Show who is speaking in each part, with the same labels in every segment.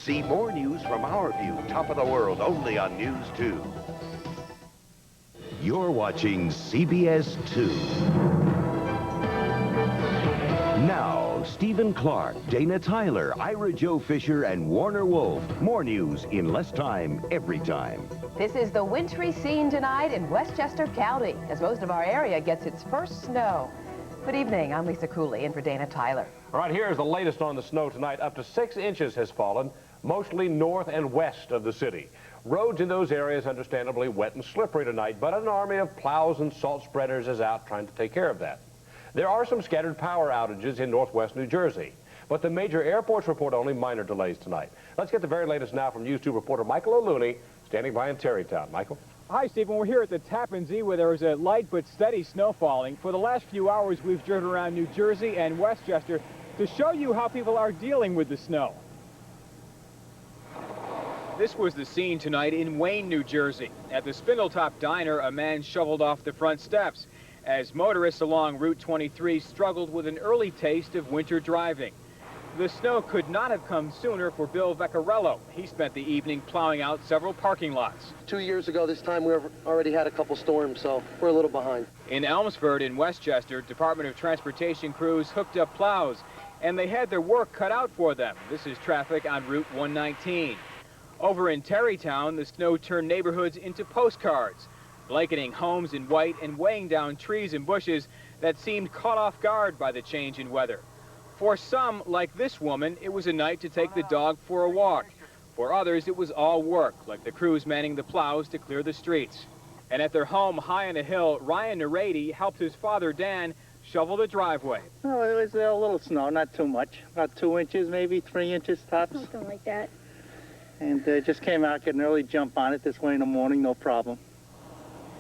Speaker 1: See more news from our view, top of the world, only on News 2. You're watching CBS 2. Now, Stephen Clark, Dana Tyler, Ira Joe Fisher, and Warner Wolf. More news in less time, every time.
Speaker 2: This is the wintry scene tonight in Westchester County, as most of our area gets its first snow. Good evening, I'm Lisa Cooley, in for Dana Tyler.
Speaker 3: All right, here's the latest on the snow tonight. Up to 6 inches has fallen, mostly north and west of the city. Roads in those areas understandably wet and slippery tonight, but an army of plows and salt spreaders is out trying to take care of that. There are some scattered power outages in northwest New Jersey, but the major airports report only minor delays tonight. Let's get the very latest now from News 2 reporter Michael O'Looney, standing by in Terrytown. Michael?
Speaker 4: Hi, Stephen. We're here at the Tappan Zee where there is a light but steady snow falling. For the last few hours, we've driven around New Jersey and Westchester to show you how people are dealing with the snow. This was the scene tonight in Wayne, New Jersey. At the Spindletop Diner, a man shoveled off the front steps as motorists along Route 23 struggled with an early taste of winter driving. The snow could not have come sooner for Bill Vecchiarello. He spent the evening plowing out several parking lots.
Speaker 5: 2 years ago this time we already had a couple storms, so we're a little behind.
Speaker 4: In Elmsford in Westchester, Department of Transportation crews hooked up plows, and they had their work cut out for them. This is traffic on Route 119. Over in Terrytown, the snow turned neighborhoods into postcards, blanketing homes in white and weighing down trees and bushes that seemed caught off guard by the change in weather. For some, like this woman, it was a night to take the dog for a walk. For others, it was all work, like the crews manning the plows to clear the streets. And at their home high on a hill, Ryan Narady helped his father, Dan, shovel the driveway.
Speaker 6: Oh, it was a little snow, not too much. About 2 inches, maybe 3 inches tops.
Speaker 7: Something like that.
Speaker 6: And just came out, get an early jump on it this way in the morning, no problem.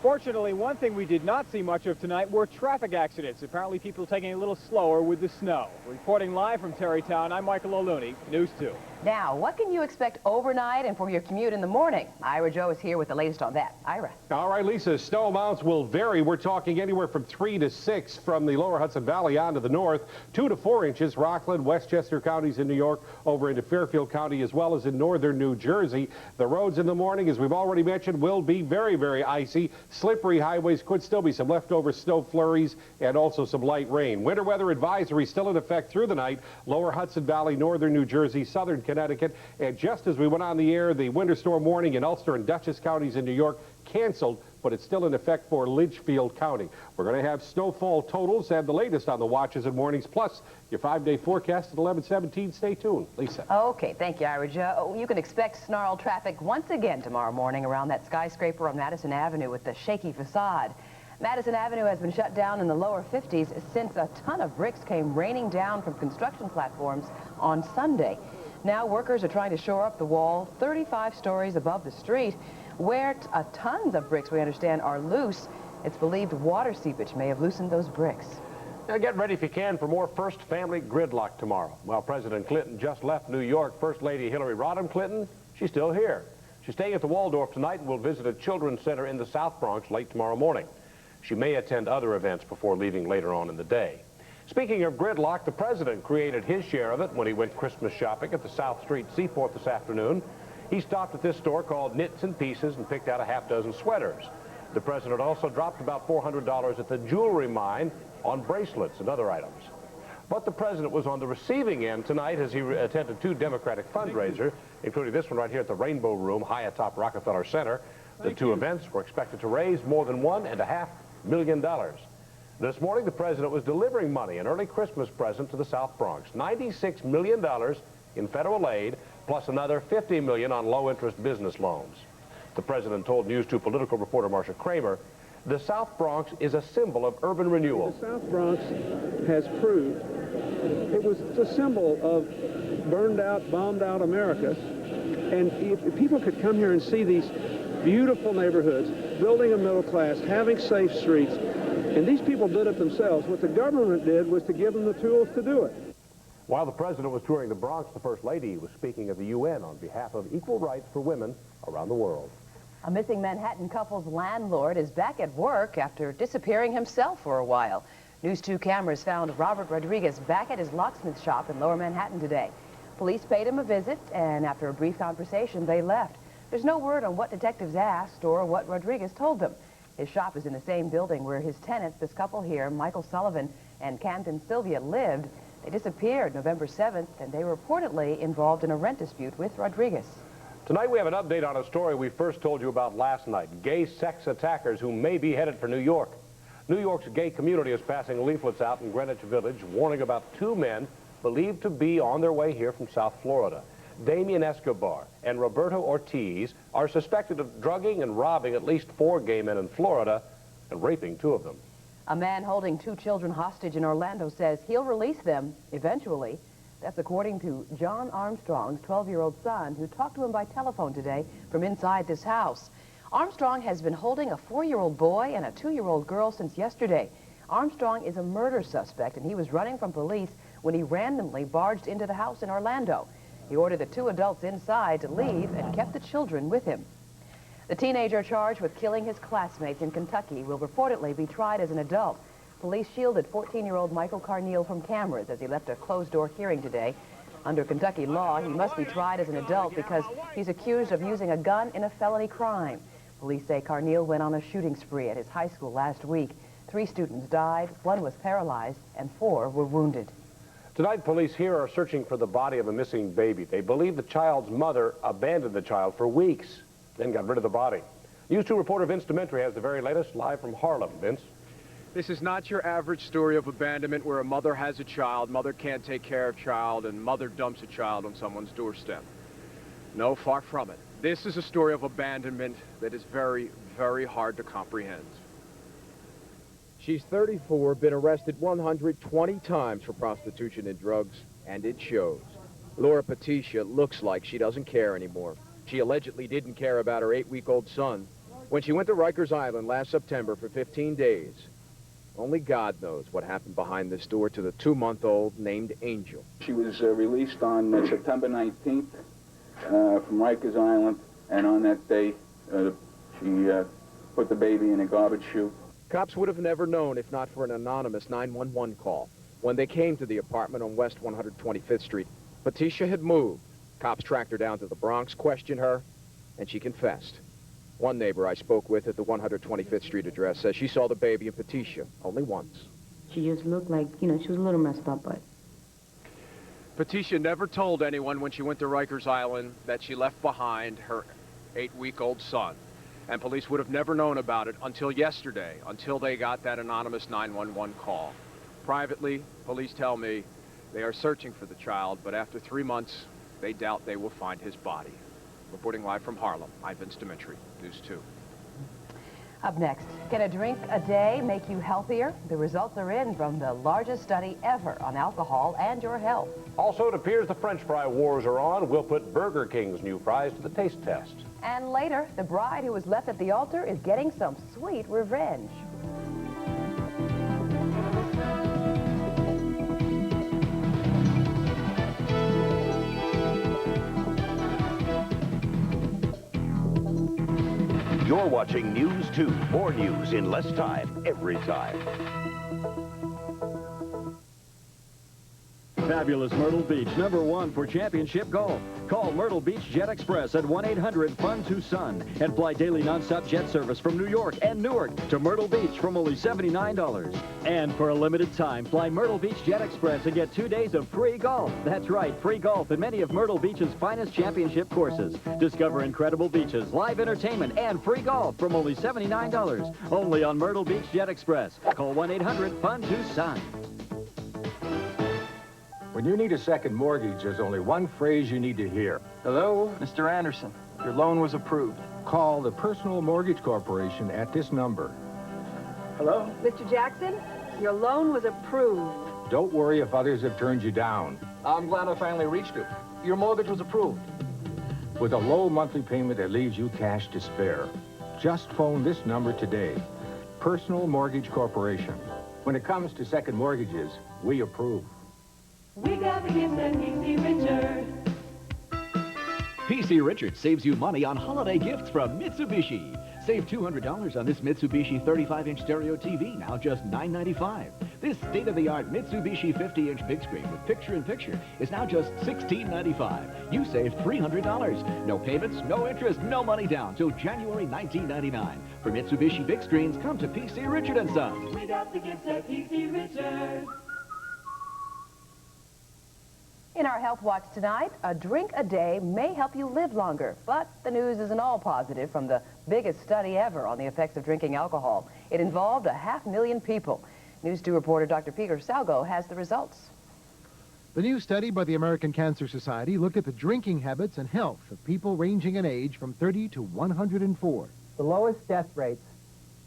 Speaker 4: Fortunately, one thing we did not see much of tonight were traffic accidents. Apparently, people taking it a little slower with the snow. Reporting live from Terrytown, I'm Michael O'Looney, News 2.
Speaker 2: Now, what can you expect overnight and for your commute in the morning? Ira Joe is here with the latest on that. Ira.
Speaker 3: All right, Lisa, snow amounts will vary. We're talking anywhere from 3 to 6 from the lower Hudson Valley on to the north, 2 to 4 inches, Rockland, Westchester counties in New York, over into Fairfield County, as well as in northern New Jersey. The roads in the morning, as we've already mentioned, will be very, very icy. Slippery highways, could still be some leftover snow flurries and also some light rain. Winter weather advisory still in effect through the night. Lower Hudson Valley, northern New Jersey, southern Connecticut. And just as we went on the air, the winter storm warning in Ulster and Dutchess counties in New York canceled, but it's still in effect for Litchfield County. We're going to have snowfall totals and the latest on the watches and warnings, plus your 5-day forecast at 11:17. Stay tuned. Lisa.
Speaker 2: Okay, thank you, Ira Joe. You can expect snarled traffic once again tomorrow morning around that skyscraper on Madison Avenue with the shaky facade. Madison Avenue has been shut down in the lower 50s since a ton of bricks came raining down from construction platforms on Sunday. Now workers are trying to shore up the wall 35 stories above the street, where tons of bricks, we understand, are loose. It's believed water seepage may have loosened those bricks.
Speaker 3: Now get ready if you can for more first family gridlock tomorrow. While President Clinton just left New York, First Lady Hillary Rodham Clinton, she's still here. She's staying at the Waldorf tonight and will visit a children's center in the South Bronx late tomorrow morning. She may attend other events before leaving later on in the day. Speaking of gridlock, the president created his share of it when he went Christmas shopping at the South Street Seaport this afternoon. He stopped at this store called Knits and Pieces and picked out a half-dozen sweaters. The president also dropped about $400 at the jewelry mine on bracelets and other items. But the president was on the receiving end tonight as he attended 2 Democratic fundraisers, including this one right here at the Rainbow Room, high atop Rockefeller Center. The 2 events were expected to raise more than $1.5 million. This morning, the president was delivering money, an early Christmas present to the South Bronx. $96 million in federal aid, plus another $50 million on low-interest business loans. The president told News 2 political reporter Marsha Kramer, the South Bronx is a symbol of urban renewal.
Speaker 8: The South Bronx has proved it was a symbol of burned out, bombed out America. And if people could come here and see these beautiful neighborhoods, building a middle class, having safe streets, and these people did it themselves. What the government did was to give them the tools to do it.
Speaker 3: While the president was touring the Bronx, the First Lady was speaking at the UN on behalf of equal rights for women around the world.
Speaker 2: A missing Manhattan couple's landlord is back at work after disappearing himself for a while. News 2 cameras found Robert Rodriguez back at his locksmith shop in Lower Manhattan today. Police paid him a visit, and after a brief conversation, they left. There's no word on what detectives asked or what Rodriguez told them. His shop is in the same building where his tenants, this couple here, Michael Sullivan and Camden Sylvia, lived. They disappeared November 7th, and they were reportedly involved in a rent dispute with Rodriguez.
Speaker 3: Tonight we have an update on a story we first told you about last night. Gay sex attackers who may be headed for New York. New York's gay community is passing leaflets out in Greenwich Village warning about two men believed to be on their way here from South Florida. Damian Escobar and Roberto Ortiz are suspected of drugging and robbing at least 4 gay men in Florida and raping 2 of them.
Speaker 2: A man holding 2 children hostage in Orlando says he'll release them eventually. That's according to John Armstrong's 12-year-old son, who talked to him by telephone today from inside this house. Armstrong has been holding a 4-year-old boy and a 2-year-old girl since yesterday. Armstrong is a murder suspect, and he was running from police when he randomly barged into the house in Orlando. He ordered the 2 adults inside to leave and kept the children with him. The teenager charged with killing his classmates in Kentucky will reportedly be tried as an adult. Police shielded 14-year-old Michael Carneal from cameras as he left a closed-door hearing today. Under Kentucky law, he must be tried as an adult because he's accused of using a gun in a felony crime. Police say Carneal went on a shooting spree at his high school last week. 3 students died, 1 was paralyzed, and 4 were wounded.
Speaker 3: Tonight, police here are searching for the body of a missing baby. They believe the child's mother abandoned the child for weeks, then got rid of the body. News 2 reporter Vince Dementri has the very latest live from Harlem. Vince?
Speaker 7: This is not your average story of abandonment where a mother has a child, mother can't take care of child, and mother dumps a child on someone's doorstep. No, far from it. This is a story of abandonment that is very, very hard to comprehend. She's 34, been arrested 120 times for prostitution and drugs, and it shows. Laura Patricia looks like she doesn't care anymore. She allegedly didn't care about her 8-week-old son when she went to Rikers Island last September for 15 days. Only God knows what happened behind this door to the 2-month-old named Angel.
Speaker 9: She was released on September 19th from Rikers Island, and on that day, she put the baby in a garbage chute.
Speaker 7: Cops would have never known if not for an anonymous 911 call. When they came to the apartment on West 125th Street, Patricia had moved. Cops tracked her down to the Bronx, questioned her, and she confessed. One neighbor I spoke with at the 125th Street address says she saw the baby and Patricia only once.
Speaker 10: She just looked like, you know, she was a little messed up, but...
Speaker 7: Patricia never told anyone when she went to Rikers Island that she left behind her 8-week-old son. And police would have never known about it until yesterday, until they got that anonymous 911 call. Privately, police tell me they are searching for the child, but after 3 months, they doubt they will find his body. Reporting live from Harlem, I'm Vince Dementri, News 2.
Speaker 2: Up next, can a drink a day make you healthier? The results are in from the largest study ever on alcohol and your health.
Speaker 3: Also, it appears the French fry wars are on. We'll put Burger King's new fries to the taste test.
Speaker 2: And later, the bride who was left at the altar is getting some sweet revenge.
Speaker 1: You're watching News 2. More news in less time, every time.
Speaker 11: Fabulous Myrtle Beach, #1 for championship golf. Call Myrtle Beach Jet Express at 1-800-FUN-TUCSON and fly daily nonstop jet service from New York and Newark to Myrtle Beach from only $79. And for a limited time, fly Myrtle Beach Jet Express and get 2 days of free golf. That's right, free golf at many of Myrtle Beach's finest championship courses. Discover incredible beaches, live entertainment, and free golf from only $79. Only on Myrtle Beach Jet Express. Call 1-800-FUN-TUCSON.
Speaker 12: When you need a second mortgage, there's only one phrase you need to hear.
Speaker 13: Hello, Mr. Anderson. Your loan was approved.
Speaker 12: Call the Personal Mortgage Corporation at this number.
Speaker 13: Hello?
Speaker 14: Mr. Jackson, your loan was approved.
Speaker 12: Don't worry if others have turned you down.
Speaker 13: I'm glad I finally reached you. Your mortgage was approved.
Speaker 12: With a low monthly payment that leaves you cash to spare. Just phone this number today. Personal Mortgage Corporation. When it comes to second mortgages, we approve.
Speaker 15: We got the gifts that PC Richard.
Speaker 16: PC Richard saves you money on holiday gifts from Mitsubishi. Save $200 on this Mitsubishi 35-inch stereo TV, now just $9.95. This state-of-the-art Mitsubishi 50-inch big screen with picture-in-picture is now just $16.95. You save $300. No payments, no interest, no money down till January 1999. For Mitsubishi big screens, come to P.C. Richard & Son.
Speaker 15: We got the gifts at P.C. Richard.
Speaker 2: In our Health Watch tonight, a drink a day may help you live longer, but the news isn't all positive from the biggest study ever on the effects of drinking alcohol. It involved 500,000 people. News 2 reporter Dr. Peter Salgo has the results.
Speaker 17: The new study by the American Cancer Society looked at the drinking habits and health of people ranging in age from 30 to 104.
Speaker 18: The lowest death rates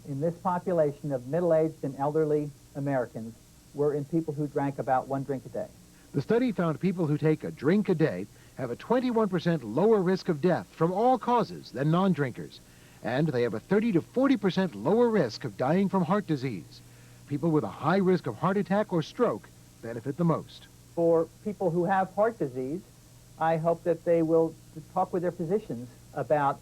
Speaker 18: in this population of middle-aged and elderly Americans were in people who drank about 1 drink a day.
Speaker 17: The study found people who take a drink a day have a 21% lower risk of death from all causes than non-drinkers, and they have a 30 to 40% lower risk of dying from heart disease. People with a high risk of heart attack or stroke benefit the most.
Speaker 18: For people who have heart disease, I hope that they will talk with their physicians about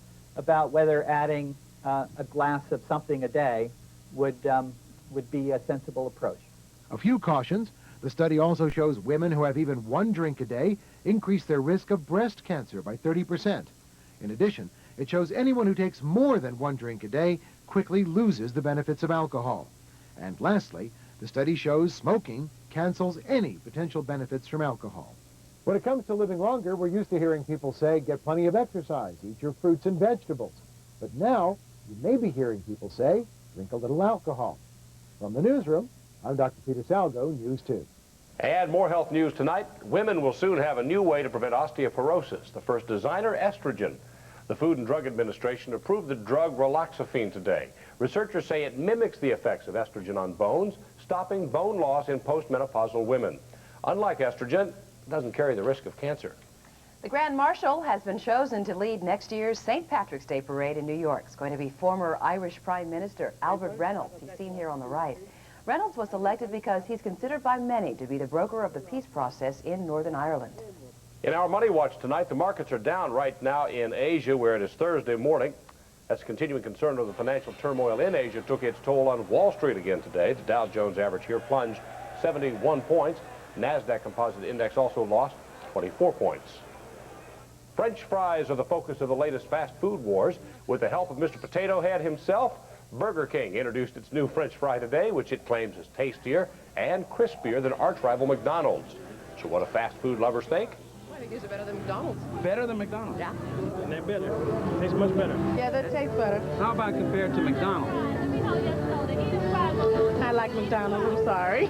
Speaker 18: whether adding a glass of something a day would be a sensible approach.
Speaker 17: A few cautions. The study also shows women who have even 1 drink a day increase their risk of breast cancer by 30%. In addition, it shows anyone who takes more than 1 drink a day quickly loses the benefits of alcohol. And lastly, the study shows smoking cancels any potential benefits from alcohol.
Speaker 19: When it comes to living longer, we're used to hearing people say, get plenty of exercise, eat your fruits and vegetables. But now, you may be hearing people say, drink a little alcohol. From the newsroom, I'm Dr. Peter Salgo, News 2.
Speaker 3: And more health news tonight. Women will soon have a new way to prevent osteoporosis, the first designer estrogen. The Food and Drug Administration approved the drug raloxifene today. Researchers say it mimics the effects of estrogen on bones, stopping bone loss in postmenopausal women. Unlike estrogen, it doesn't carry the risk of cancer.
Speaker 2: The Grand Marshal has been chosen to lead next year's St. Patrick's Day Parade in New York. It's going to be former Irish Prime Minister Albert Reynolds. He's seen here on the right. Reynolds was selected because he's considered by many to be the broker of the peace process in Northern Ireland.
Speaker 3: In our Money Watch tonight, the markets are down right now in Asia, where it is Thursday morning. That's continuing concern of the financial turmoil in Asia took its toll on Wall Street again today. The Dow Jones average here plunged 71 points. NASDAQ Composite Index also lost 24 points. French fries are the focus of the latest fast food wars. With the help of Mr. Potato Head himself, Burger King introduced its new French fry today, which it claims is tastier and crispier than arch-rival McDonald's. So what do fast food lovers think?
Speaker 20: I think these are better than McDonald's.
Speaker 13: Better than McDonald's?
Speaker 20: Yeah.
Speaker 8: And they're better. Tastes much better.
Speaker 20: Yeah, that tastes better.
Speaker 13: How about compared to McDonald's?
Speaker 20: I like McDonald's, I'm sorry.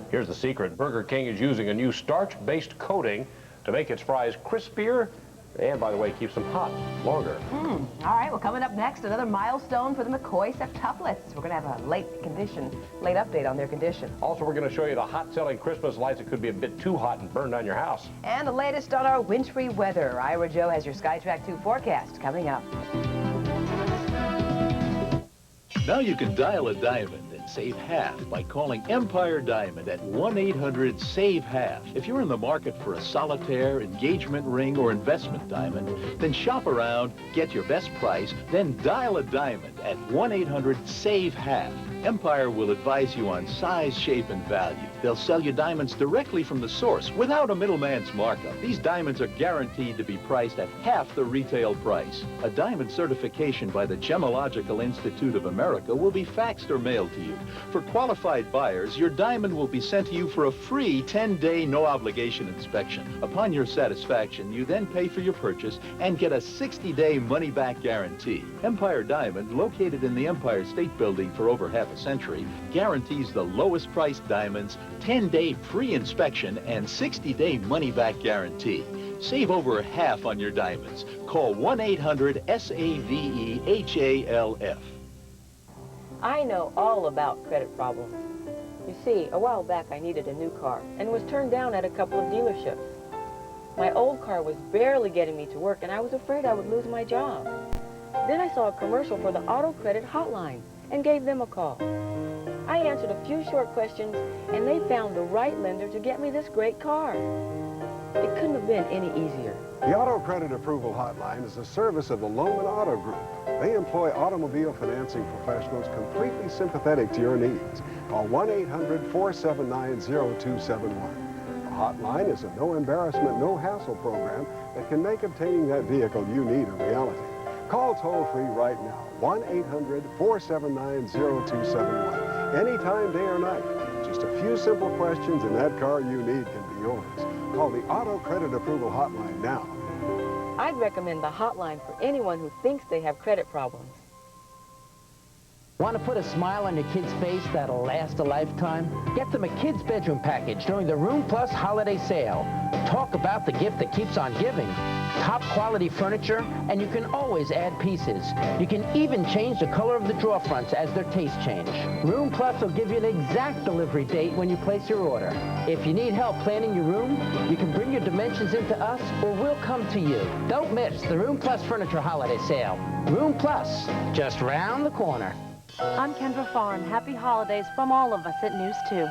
Speaker 3: Here's the secret. Burger King is using a new starch-based coating to make its fries crispier and, by the way, keeps them hot longer.
Speaker 2: All right, well, coming up next, another milestone for the McCoy septuplets. We're going to have a late update on their condition.
Speaker 3: Also, we're going to show you the hot-selling Christmas lights that could be a bit too hot and burn down your house.
Speaker 2: And the latest on our wintry weather. Ira Joe has your SkyTrack 2 forecast coming up.
Speaker 16: Now you can dial a diamond and save half by calling Empire Diamond at 1-800-SAVE-HALF. If you're in the market for a solitaire, engagement ring, or investment diamond, then shop around, get your best price, then dial a diamond at 1-800-SAVE-HALF. Empire will advise you on size, shape, and value. They'll sell you diamonds directly from the source without a middleman's markup. These diamonds are guaranteed to be priced at half the retail price. A diamond certification by the Gemological Institute of America will be faxed or mailed to you. For qualified buyers, your diamond will be sent to you for a free 10-day no-obligation inspection. Upon your satisfaction, you then pay for your purchase and get a 60-day money-back guarantee. Empire Diamond, located in the Empire State Building for over half a century, guarantees the lowest priced diamonds, 10-day free inspection, and 60-day money-back guarantee. Save over half on your diamonds. Call 1-800-SAVEHALF.
Speaker 21: I know all about credit problems. You see, a while back I needed a new car and was turned down at a couple of dealerships. My old car was barely getting me to work and I was afraid I would lose my job. Then I saw a commercial for the auto credit hotline and gave them a call. I answered a few short questions and they found the right lender to get me this great car. It couldn't have been any easier.
Speaker 5: The Auto Credit Approval Hotline is a service of the Lohman Auto Group. They employ automobile financing professionals completely sympathetic to your needs. Call 1-800-479-0271. The hotline is a no-embarrassment, no-hassle program that can make obtaining that vehicle you need a reality. Call toll-free right now, 1-800-479-0271. Anytime, day or night. Just a few simple questions and that car you need can be yours. Call the Auto Credit Approval Hotline now.
Speaker 21: I'd recommend the hotline for anyone who thinks they have credit problems.
Speaker 22: Want to put a smile on your kid's face that'll last a lifetime? Get them a kid's bedroom package during the Room Plus holiday sale. Talk about the gift that keeps on giving. Top quality furniture, and you can always add pieces. You can even change the color of the drawer fronts as their taste change. Room Plus will give you an exact delivery date when you place your order. If you need help planning your room, you can bring your dimensions into us or we'll come to you. Don't miss the Room Plus Furniture Holiday Sale. Room Plus, just round the corner.
Speaker 23: I'm Kendra Farn. Happy holidays from all of us at News 2.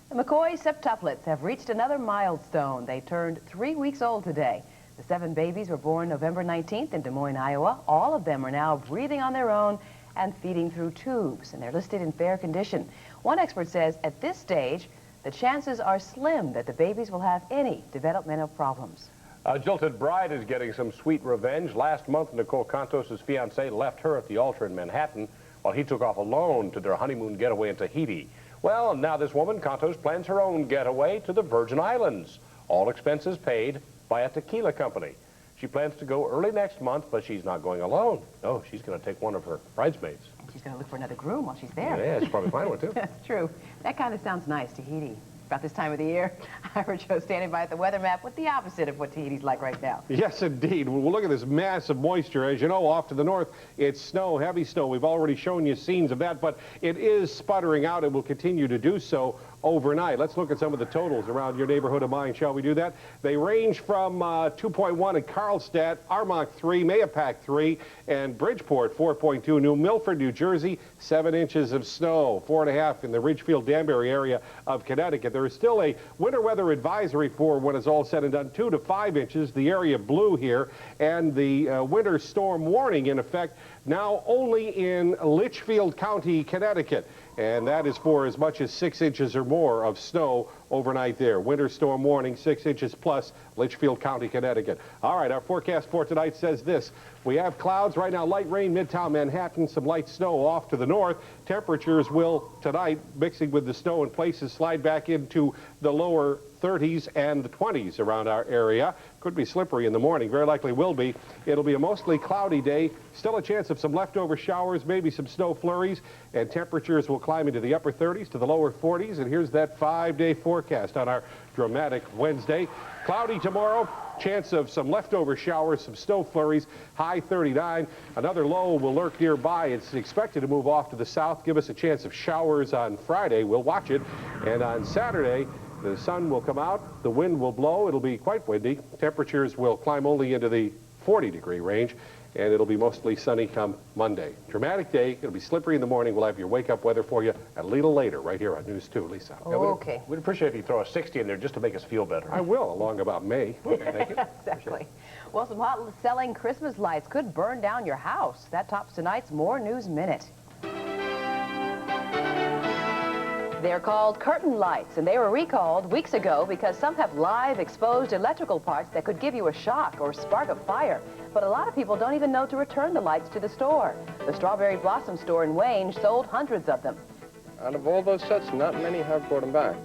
Speaker 2: The McCoy septuplets have reached another milestone. They turned 3 weeks old today. The 7 babies were born November 19th in Des Moines, Iowa. All of them are now breathing on their own and feeding through tubes, and they're listed in fair condition. One expert says at this stage, the chances are slim that the babies will have any developmental problems.
Speaker 3: A jilted bride is getting some sweet revenge. Last month, Nicole Cantos' fiancé left her at the altar in Manhattan while he took off alone to their honeymoon getaway in Tahiti. Well, now this woman, Cantos, plans her own getaway to the Virgin Islands. All expenses paid by a tequila company. She plans to go early next month, but she's not going alone. No, she's going to take one of her bridesmaids.
Speaker 2: And she's going to look for another groom while she's there.
Speaker 3: Yeah, she'll probably find one, too.
Speaker 2: That's true. That kind of sounds nice, Tahiti. About this time of the year, Ira Joe standing by at the weather map with the opposite of what Tahiti's like right now.
Speaker 5: Yes, indeed. Well, look at this massive moisture. As you know, off to the north, it's snow, heavy snow. We've already shown you scenes of that, but it is sputtering out. It will continue to do so overnight. Let's look at some of the totals around your neighborhood of mine. Shall we do that? They range from 2.1 in Carlstadt, Armonk 3, Mayapack 3, and Bridgeport 4.2. New Milford, New Jersey, 7 inches of snow, 4.5 in the Ridgefield Danbury area of Connecticut. There is still a winter weather advisory for when it's all said and done, 2 to 5 inches, the area blue here, and the winter storm warning in effect now only in Litchfield County, Connecticut. And that is for as much as 6 inches or more of snow overnight there. Winter storm warning, 6 inches plus, Litchfield County, Connecticut. All right, our forecast for tonight says this. We have clouds right now, light rain, Midtown Manhattan, some light snow off to the north. Temperatures will, tonight, mixing with the snow in places, slide back into the lower 30s and the 20s around our area. Could be slippery in the morning, very likely will be. It'll be a mostly cloudy day, still a chance of some leftover showers, maybe some snow flurries, and temperatures will climb into the upper 30s to the lower 40s. And here's that 5-day forecast on our dramatic Wednesday. Cloudy tomorrow, chance of some leftover showers, some snow flurries, high 39. Another low will lurk nearby. It's expected to move off to the south, give us a chance of showers on Friday. We'll watch it. And on Saturday, the sun will come out, the wind will blow, it'll be quite windy. Temperatures will climb only into the 40-degree range, and it'll be mostly sunny come Monday. Dramatic day, it'll be slippery in the morning. We'll have your wake-up weather for you a little later right here on News 2. Lisa.
Speaker 2: Okay.
Speaker 3: We'd appreciate if you throw a 60 in there just to make us feel better.
Speaker 5: I will, along about May. Okay, thank you.
Speaker 2: Exactly. Well, some hot-selling Christmas lights could burn down your house. That tops tonight's More News Minute. They're called curtain lights, and they were recalled weeks ago because some have live exposed electrical parts that could give you a shock or spark a fire. But a lot of people don't even know to return the lights to the store. The Strawberry Blossom store in Wayne sold hundreds of them.
Speaker 24: Out of all those sets, not many have brought them back.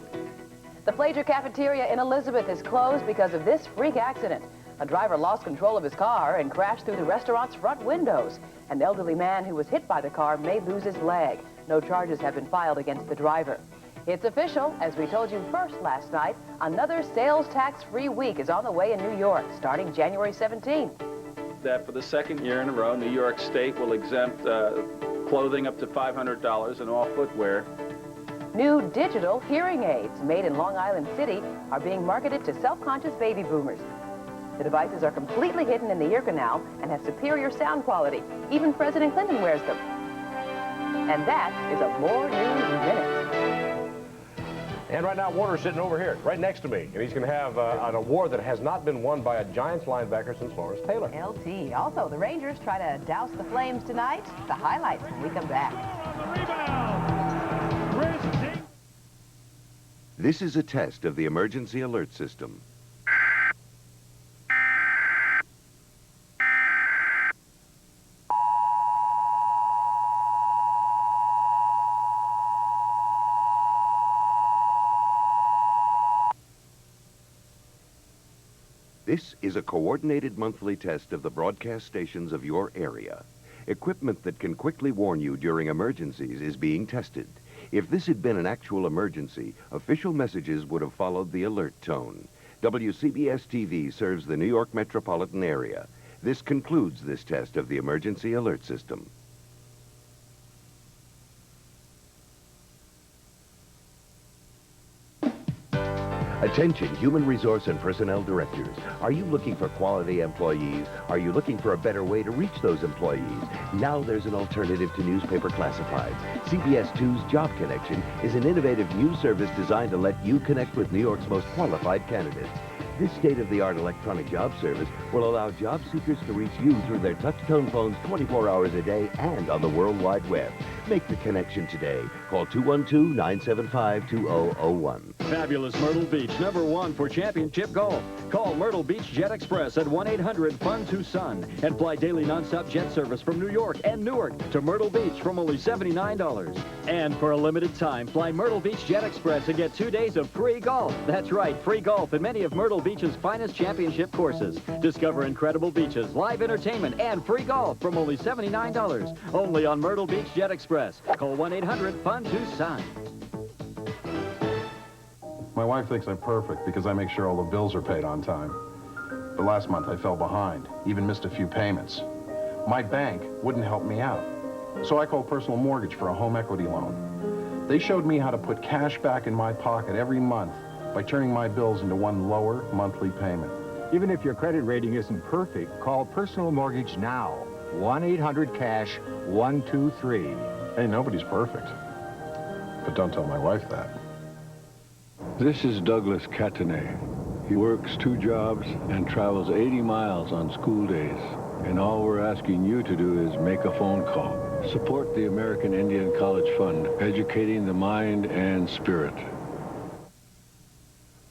Speaker 2: The Flager Cafeteria in Elizabeth is closed because of this freak accident. A driver lost control of his car and crashed through the restaurant's front windows. An elderly man who was hit by the car may lose his leg. No charges have been filed against the driver. It's official, as we told you first last night, another sales tax-free week is on the way in New York, starting January 17th.
Speaker 25: That for the second year in a row, New York State will exempt clothing up to $500 and all footwear.
Speaker 2: New digital hearing aids made in Long Island City are being marketed to self-conscious baby boomers. The devices are completely hidden in the ear canal and have superior sound quality. Even President Clinton wears them. And that is a More News Minute.
Speaker 3: And right now, Warner's sitting over here, right next to me. And he's going to have an award that has not been won by a Giants linebacker since Lawrence Taylor.
Speaker 2: LT. Also, the Rangers try to douse the Flames tonight. The highlights when we come back.
Speaker 1: This is a test of the emergency alert system. This is a coordinated monthly test of the broadcast stations of your area. Equipment that can quickly warn you during emergencies is being tested. If this had been an actual emergency, official messages would have followed the alert tone. WCBS TV serves the New York metropolitan area. This concludes this test of the emergency alert system. Attention, human resource and personnel directors. Are you looking for quality employees? Are you looking for a better way to reach those employees? Now there's an alternative to newspaper classifieds. CBS 2's Job Connection is an innovative news service designed to let you connect with New York's most qualified candidates. This state-of-the-art electronic job service will allow job seekers to reach you through their touch-tone phones 24 hours a day and on the World Wide Web. Make the connection today. Call 212-975-2001.
Speaker 11: Fabulous Myrtle Beach, #1 for championship golf. Call Myrtle Beach Jet Express at 1-800-FUN-TUCSON and fly daily nonstop jet service from New York and Newark to Myrtle Beach from only $79. And for a limited time, fly Myrtle Beach Jet Express and get 2 days of free golf. That's right, free golf in many of Myrtle Beach's finest championship courses. Discover incredible beaches, live entertainment, and free golf from only $79. Only on Myrtle Beach Jet Express. Call 1-800-FUN-TUCSON.
Speaker 4: My wife thinks I'm perfect because I make sure all the bills are paid on time. But last month I fell behind, even missed a few payments. My bank wouldn't help me out. So I called Personal Mortgage for a home equity loan. They showed me how to put cash back in my pocket every month by turning my bills into one lower monthly payment.
Speaker 12: Even if your credit rating isn't perfect, call Personal Mortgage now. 1-800-CASH-123.
Speaker 4: Hey, nobody's perfect. But don't tell my wife that.
Speaker 6: This is Douglas Catanay. He works 2 jobs and travels 80 miles on school days. And all we're asking you to do is make a phone call. Support the American Indian College Fund, educating the mind and spirit.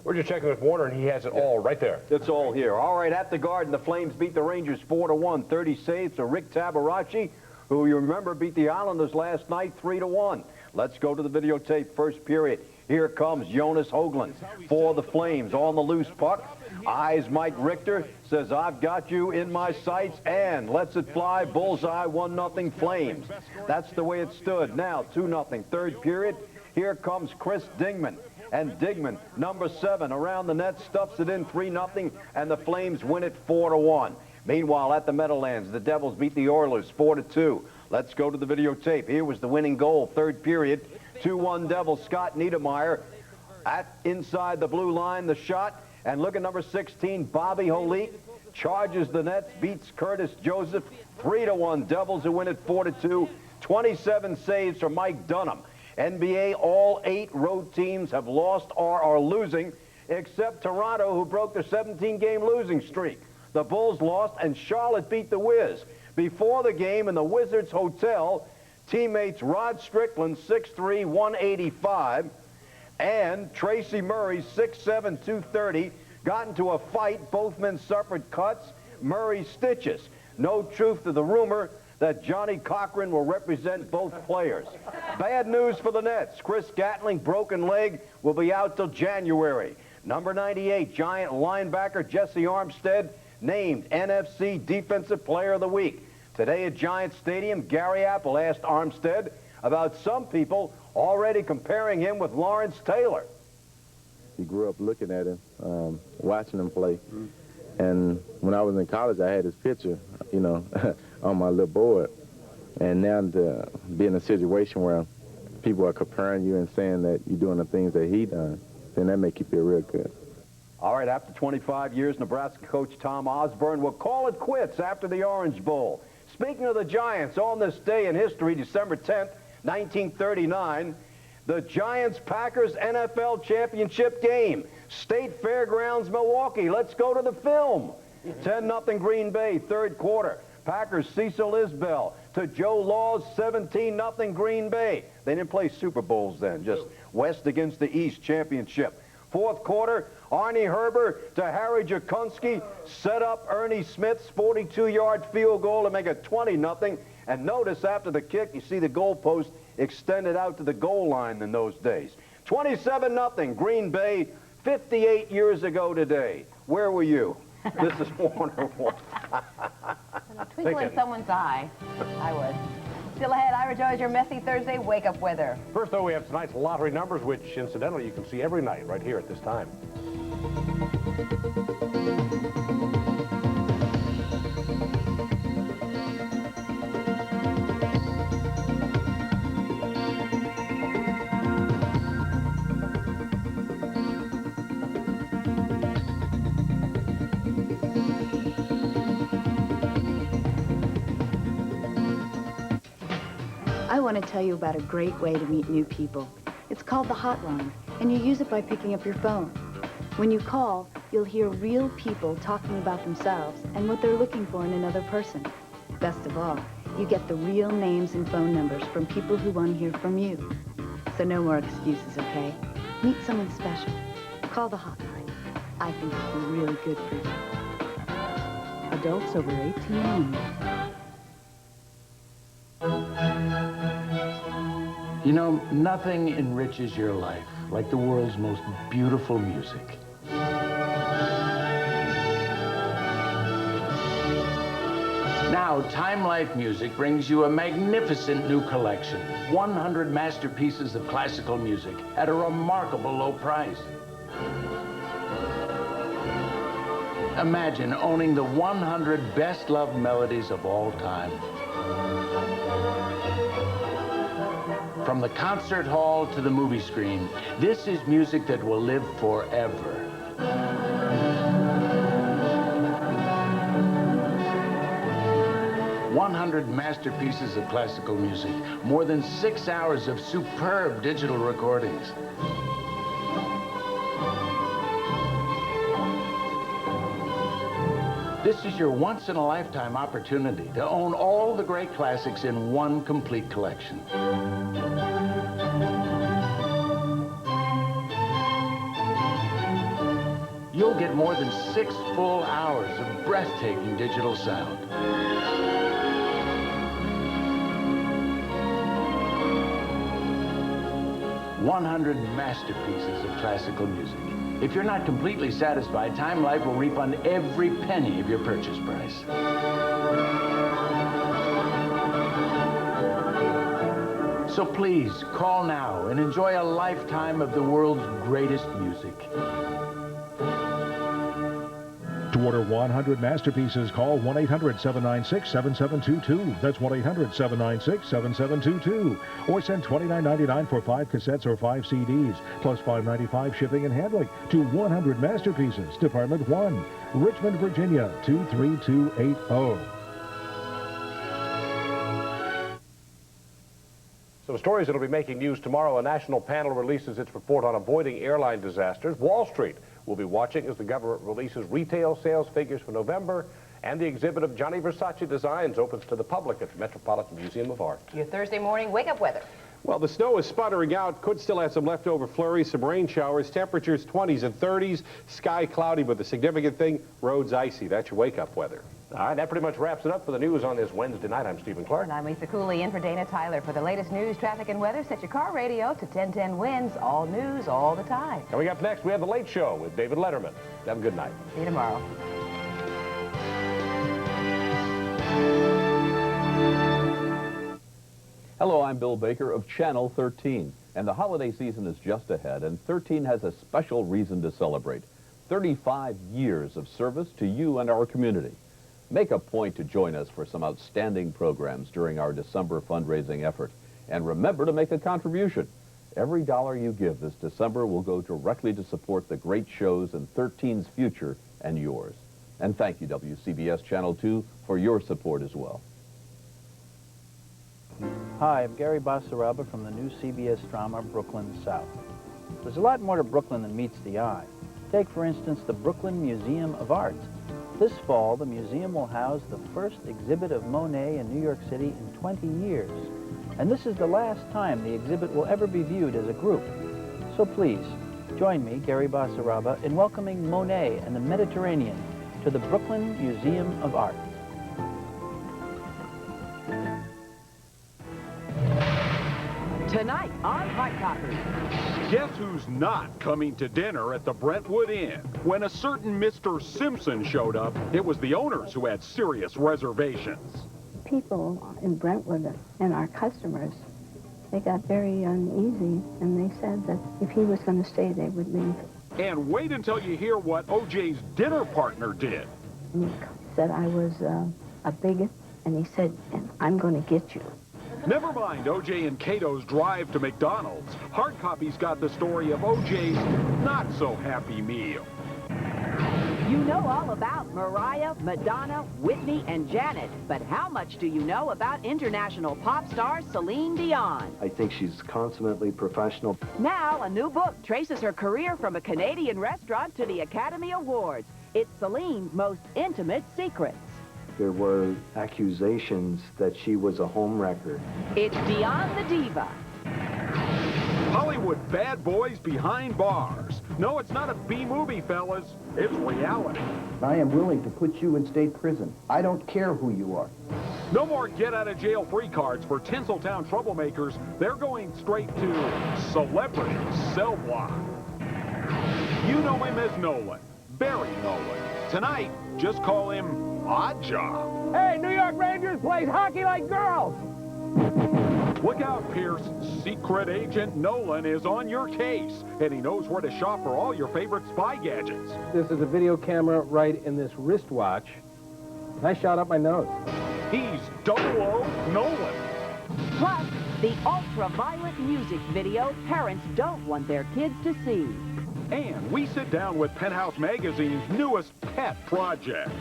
Speaker 3: We're just checking with Warner, and he has it all right there.
Speaker 7: It's all here. All right, at the Garden, the Flames beat the Rangers 4-1. 30 saves to Rick Tabarachi, who you remember beat the Islanders last night 3-1. Let's go to the videotape, first period. Here comes Jonas Hoagland for the Flames on the loose puck. Eyes Mike Richter, says, I've got you in my sights, and lets it fly. Bullseye, 1-0 Flames. That's the way it stood. Now, 2-0, third period. Here comes Chris Dingman. And Digman, number 7, around the net, stuffs it in 3-0, and the Flames win it 4-1. Meanwhile, at the Meadowlands, the Devils beat the Oilers 4-2. Let's go to the videotape. Here was the winning goal, third period. 2-1 Devils. Scott Niedermeyer inside the blue line, the shot. And look at number 16, Bobby Holik. Charges the nets, beats Curtis Joseph. 3-1 Devils, who win it 4-2. 27 saves for Mike Dunham. NBA, all 8 road teams have lost or are losing, except Toronto, who broke their 17-game losing streak. The Bulls lost, and Charlotte beat the Wiz. Before the game in the Wizards Hotel, teammates Rod Strickland, 6'3", 185, and Tracy Murray, 6'7", 230, got into a fight. Both men suffered cuts. Murray stitches. No truth to the rumor that Johnny Cochran will represent both players. Bad news for the Nets. Chris Gatling, broken leg, will be out till January. Number 98, Giant linebacker Jesse Armstead, named NFC Defensive Player of the Week. Today at Giant Stadium, Gary Apple asked Armstead about some people already comparing him with Lawrence Taylor.
Speaker 9: You grew up looking at him, watching him play. And when I was in college, I had his picture, you know, on my little board. And now to be in a situation where people are comparing you and saying that you're doing the things that he done, then that make you feel real good.
Speaker 7: All right, after 25 years, Nebraska coach Tom Osborne will call it quits after the Orange Bowl. Speaking of the Giants, on this day in history, December 10th, 1939, The Giants-Packers NFL championship game. State Fairgrounds, Milwaukee. Let's go to the film. 10-0 Green Bay, third quarter. Packers, Cecil Isbell to Joe Law's 17-0 Green Bay. They didn't play Super Bowls then, just West against the East championship. Fourth quarter, Arnie Herber to Harry Jakunski, set up Ernie Smith's 42-yard field goal to make it 20-0. And notice after the kick, you see the goalpost extended out to the goal line in those days. 27-0 Green Bay, 58 years ago today. Where were you? This is wonderful.
Speaker 2: A twinkle in someone's eye. I would. Still ahead, Ira Joy's your messy Thursday wake-up weather.
Speaker 3: First, though, we have tonight's lottery numbers, which, incidentally, you can see every night right here at this time.
Speaker 10: I want to tell you about a great way to meet new people. It's called the hotline, and you use it by picking up your phone. When you call, you'll hear real people talking about themselves and what they're looking for in another person. Best of all, you get the real names and phone numbers from people who want to hear from you. So no more excuses, okay? Meet someone special. Call the hotline. I think it'll be really good for you. Adults over 18 only.
Speaker 14: You know, nothing enriches your life like the world's most beautiful music. Now, Time Life Music brings you a magnificent new collection. 100 masterpieces of classical music at a remarkable low price. Imagine owning the 100 best-loved melodies of all time. From the concert hall to the movie screen, this is music that will live forever. "100 masterpieces of classical music, more than 6 hours of superb digital recordings. This is your once-in-a-lifetime opportunity to own all the great classics in one complete collection. You'll get more than 6 full hours of breathtaking digital sound. "100 masterpieces of classical music. If you're not completely satisfied, Time Life will refund every penny of your purchase price. So please, call now and enjoy a lifetime of the world's greatest music."
Speaker 15: To order 100 masterpieces, call 1-800-796-7722. That's 1-800-796-7722. Or send $29.99 for 5 cassettes or 5 CDs, plus $5.95 shipping and handling to 100 Masterpieces, Department 1, Richmond, Virginia, 23280.
Speaker 3: Some stories that will be making news tomorrow. A national panel releases its report on avoiding airline disasters. Wall Street will be watching as the government releases retail sales figures for November, and the exhibit of Gianni Versace designs opens to the public at the Metropolitan Museum of Art.
Speaker 2: Your Thursday morning wake-up weather.
Speaker 5: Well, the snow is sputtering out. Could still have some leftover flurries, some rain showers. Temperatures 20s and 30s. Sky cloudy, but the significant thing, roads icy. That's your wake-up weather.
Speaker 3: All right, that pretty much wraps it up for the news on this Wednesday night. I'm Stephen Clark.
Speaker 2: And I'm Lisa Cooley in for Dana Tyler. For the latest news, traffic, and weather, set your car radio to 1010 Winds. All news, all the time.
Speaker 3: Coming up next, we have The Late Show with David Letterman. Have a good night.
Speaker 2: See you tomorrow.
Speaker 17: Hello, I'm Bill Baker of Channel 13. And the holiday season is just ahead, and 13 has a special reason to celebrate. 35 years of service to you and our community. Make a point to join us for some outstanding programs during our December fundraising effort. And remember to make a contribution. Every dollar you give this December will go directly to support the great shows in 13's future and yours. And thank you, WCBS Channel 2, for your support as well.
Speaker 8: Hi, I'm Gary Basaraba from the new CBS drama Brooklyn South. There's a lot more to Brooklyn than meets the eye. Take, for instance, the Brooklyn Museum of Art. This fall, the museum will house the first exhibit of Monet in New York City in 20 years. And this is the last time the exhibit will ever be viewed as a group. So please, join me, Gary Basaraba, in welcoming Monet and the Mediterranean to the Brooklyn Museum of Art.
Speaker 13: Tonight on Hard Copy.
Speaker 18: Guess who's not coming to dinner at the Brentwood Inn? When a certain Mr. Simpson showed up, it was the owners who had serious reservations.
Speaker 19: People in Brentwood and our customers, they got very uneasy, and they said that if he was going to stay, they would leave.
Speaker 18: And wait until you hear what O.J.'s dinner partner did.
Speaker 19: And he said I was a bigot, and he said, and I'm going to get you.
Speaker 18: Never mind O.J. and Cato's drive to McDonald's. Hard Copy's got the story of O.J.'s not-so-happy meal.
Speaker 23: You know all about Mariah, Madonna, Whitney, and Janet, but how much do you know about international pop star Celine Dion?
Speaker 20: I think she's consummately professional.
Speaker 23: Now, a new book traces her career from a Canadian restaurant to the Academy Awards. It's Celine's most intimate secrets.
Speaker 20: There were accusations that she was a homewrecker.
Speaker 23: It's Dion the Diva.
Speaker 18: Hollywood bad boys behind bars. No, it's not a B-movie, fellas. It's reality.
Speaker 26: I am willing to put you in state prison. I don't care who you are.
Speaker 18: No more get-out-of-jail-free cards for Tinseltown troublemakers. They're going straight to celebrity cell block. You know him as Nolan, Barry Nolan. Tonight, just call him Odd Job.
Speaker 27: Hey, New York Rangers plays hockey like girls.
Speaker 18: Look out, Pierce. Secret Agent Nolan is on your case, and he knows where to shop for all your favorite spy gadgets.
Speaker 27: This is a video camera right in this wristwatch. I shot up my nose.
Speaker 18: He's 00 Nolan.
Speaker 23: Plus, the ultra-violent music video parents don't want their kids to see.
Speaker 18: And we sit down with Penthouse Magazine's newest pet project.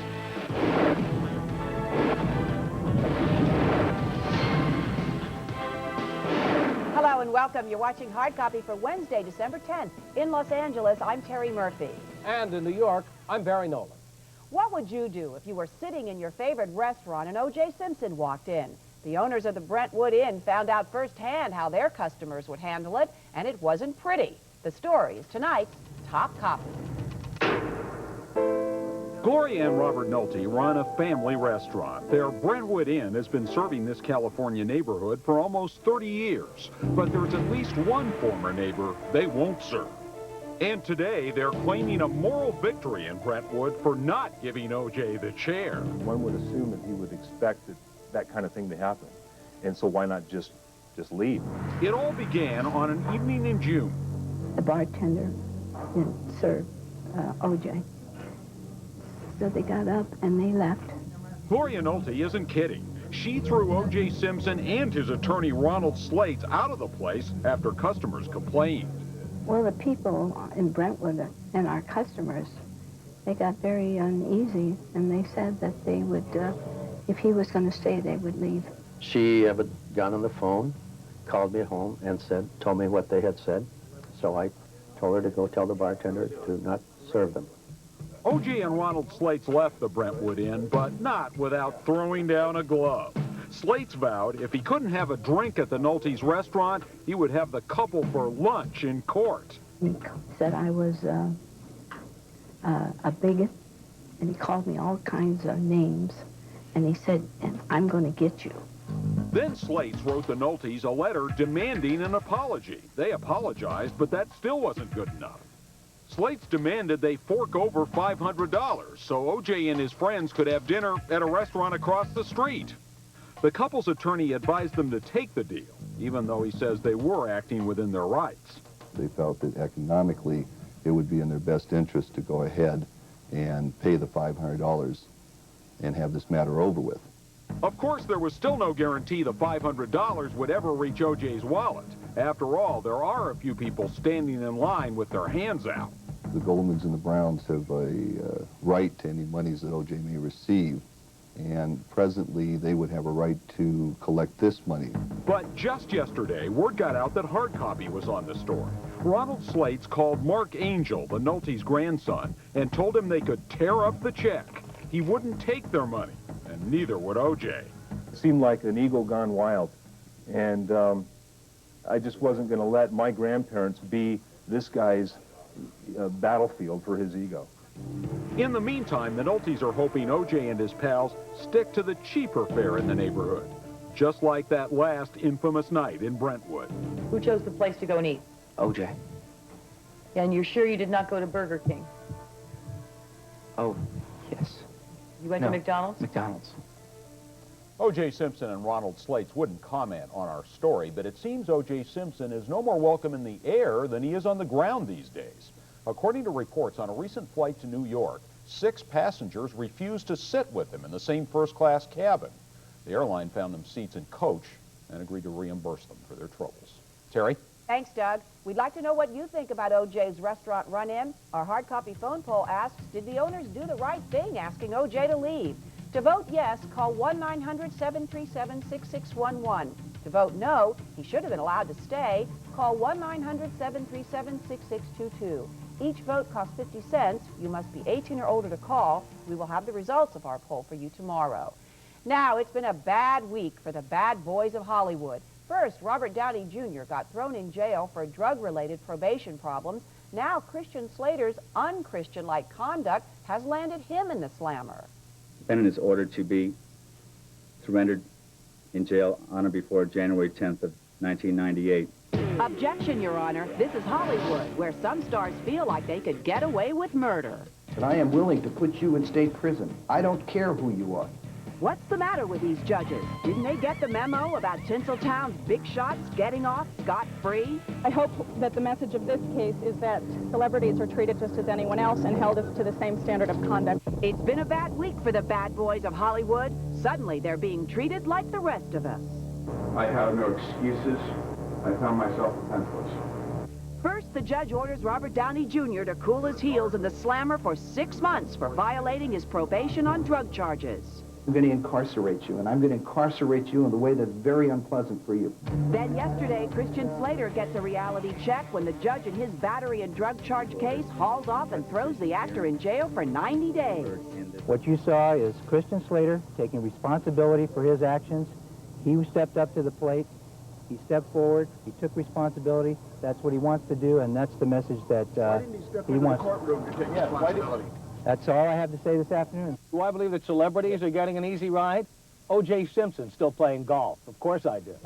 Speaker 23: Hello and welcome. You're watching Hard Copy for Wednesday, December 10th. In Los Angeles, I'm Terry Murphy.
Speaker 27: And in New York, I'm Barry Nolan.
Speaker 23: What would you do if you were sitting in your favorite restaurant and O.J. Simpson walked in? The owners of the Brentwood Inn found out firsthand how their customers would handle it, and it wasn't pretty. The story is tonight's Top Copy.
Speaker 18: Gloria and Robert Nolte run a family restaurant. Their Brentwood Inn has been serving this California neighborhood for almost 30 years. But there's at least one former neighbor they won't serve. And today, they're claiming a moral victory in Brentwood for not giving O.J. the chair.
Speaker 28: One would assume that he would expect that kind of thing to happen. And so why not just leave?
Speaker 18: It all began on an evening in June.
Speaker 19: The bartender didn't serve O.J. So they got up and they left.
Speaker 18: Gloria Nolte isn't kidding. She threw O.J. Simpson and his attorney Ronald Slates out of the place after customers complained.
Speaker 19: Well, the people in Brentwood and our customers, they got very uneasy, and they said that they would, if he was going to stay, they would leave.
Speaker 20: She got on the phone, called me home, and told me what they had said. So I told her to go tell the bartender to not serve them.
Speaker 18: O.J. and Ronald Slates left the Brentwood Inn, but not without throwing down a glove. Slates vowed if he couldn't have a drink at the Nolte's restaurant, he would have the couple for lunch in court.
Speaker 19: He said I was a bigot, and he called me all kinds of names, and he said, and I'm going to get you.
Speaker 18: Then Slates wrote the Noltes a letter demanding an apology. They apologized, but that still wasn't good enough. Slates demanded they fork over $500 so O.J. and his friends could have dinner at a restaurant across the street. The couple's attorney advised them to take the deal, even though he says they were acting within their rights.
Speaker 29: They felt that economically it would be in their best interest to go ahead and pay the $500 and have this matter over with.
Speaker 18: Of course, there was still no guarantee the $500 would ever reach O.J.'s wallet. After all, there are a few people standing in line with their hands out.
Speaker 29: The Goldmans and the Browns have a right to any monies that O.J. may receive, and presently they would have a right to collect this money.
Speaker 18: But just yesterday, word got out that hard copy was on the store. Ronald Slates called Mark Angel, the Nolte's grandson, and told him they could tear up the check. He wouldn't take their money, and neither would O.J.
Speaker 28: It seemed like an eagle gone wild, and I just wasn't going to let my grandparents be this guy's battlefield for his ego.
Speaker 18: In the meantime, the Noltes are hoping O.J. and his pals stick to the cheaper fare in the neighborhood, just like that last infamous night in Brentwood.
Speaker 1: Who chose the place to go and eat?
Speaker 20: O.J.
Speaker 1: And you're sure you did not go to Burger King?
Speaker 20: Oh, yes.
Speaker 1: You went to McDonald's?
Speaker 20: McDonald's.
Speaker 11: O.J. Simpson and Ronald Slates wouldn't comment on our story, but it seems O.J. Simpson is no more welcome in the air than he is on the ground these days. According to reports on a recent flight to New York, 6 passengers refused to sit with him in the same first-class cabin. The airline found them seats in coach and agreed to reimburse them for their troubles. Terry?
Speaker 23: Thanks, Doug. We'd like to know what you think about O.J.'s restaurant run-in. Our hard copy phone poll asks, did the owners do the right thing asking O.J. to leave? To vote yes, call 1-900-737-6611. To vote no, he should have been allowed to stay, call 1-900-737-6622. Each vote costs 50 cents. You must be 18 or older to call. We will have the results of our poll for you tomorrow. Now, it's been a bad week for the bad boys of Hollywood. First, Robert Downey Jr. got thrown in jail for drug-related probation problems. Now, Christian Slater's unchristian-like conduct has landed him in the slammer.
Speaker 12: Defendant is ordered to be surrendered in jail on or before January 10th of 1998.
Speaker 23: Objection, Your Honor. This is Hollywood, where some stars feel like they could get away with murder.
Speaker 26: And I am willing to put you in state prison. I don't care who you are.
Speaker 23: What's the matter with these judges? Didn't they get the memo about Tinseltown's big shots getting off scot-free?
Speaker 13: I hope that the message of this case is that celebrities are treated just as anyone else and held to the same standard of conduct.
Speaker 23: It's been a bad week for the bad boys of Hollywood. Suddenly, they're being treated like the rest of us.
Speaker 16: I have no excuses. I found myself defenseless.
Speaker 23: First, the judge orders Robert Downey Jr. to cool his heels in the slammer for 6 months for violating his probation on drug charges.
Speaker 26: I'm going to incarcerate you, and I'm going to incarcerate you in a way that's very unpleasant for you.
Speaker 23: Then yesterday, Christian Slater gets a reality check when the judge in his battery and drug charge case hauls off and throws the actor in jail for 90 days.
Speaker 8: What you saw is Christian Slater taking responsibility for his actions. He stepped up to the plate. He stepped forward. He took responsibility. That's what he wants to do, and that's the message that he wants.
Speaker 16: Courtroom to take responsibility.
Speaker 8: That's all I have to say this afternoon.
Speaker 27: Do I believe that celebrities are getting an easy ride? O.J. Simpson's still playing golf. Of course I do.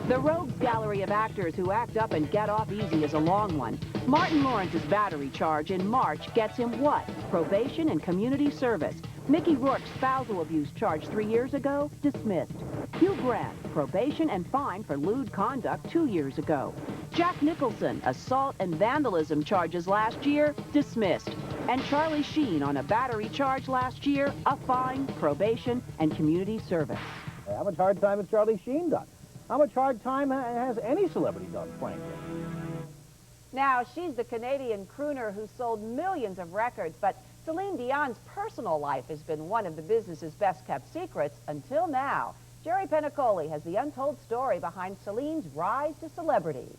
Speaker 23: The rogues gallery of actors who act up and get off easy is a long one. Martin Lawrence's battery charge in March gets him what? Probation and community service. Mickey Rourke's spousal abuse charge 3 years ago, dismissed. Hugh Grant, probation and fine for lewd conduct 2 years ago. Jack Nicholson, assault and vandalism charges last year, dismissed. And Charlie Sheen on a battery charge last year, a fine, probation, and community service.
Speaker 27: How much hard time has Charlie Sheen done? How much hard time has any celebrity done, frankly?
Speaker 23: Now, she's the Canadian crooner who sold millions of records, but Celine Dion's personal life has been one of the business's best-kept secrets until now. Jerry Penacoli has the untold story behind Celine's rise to celebrity.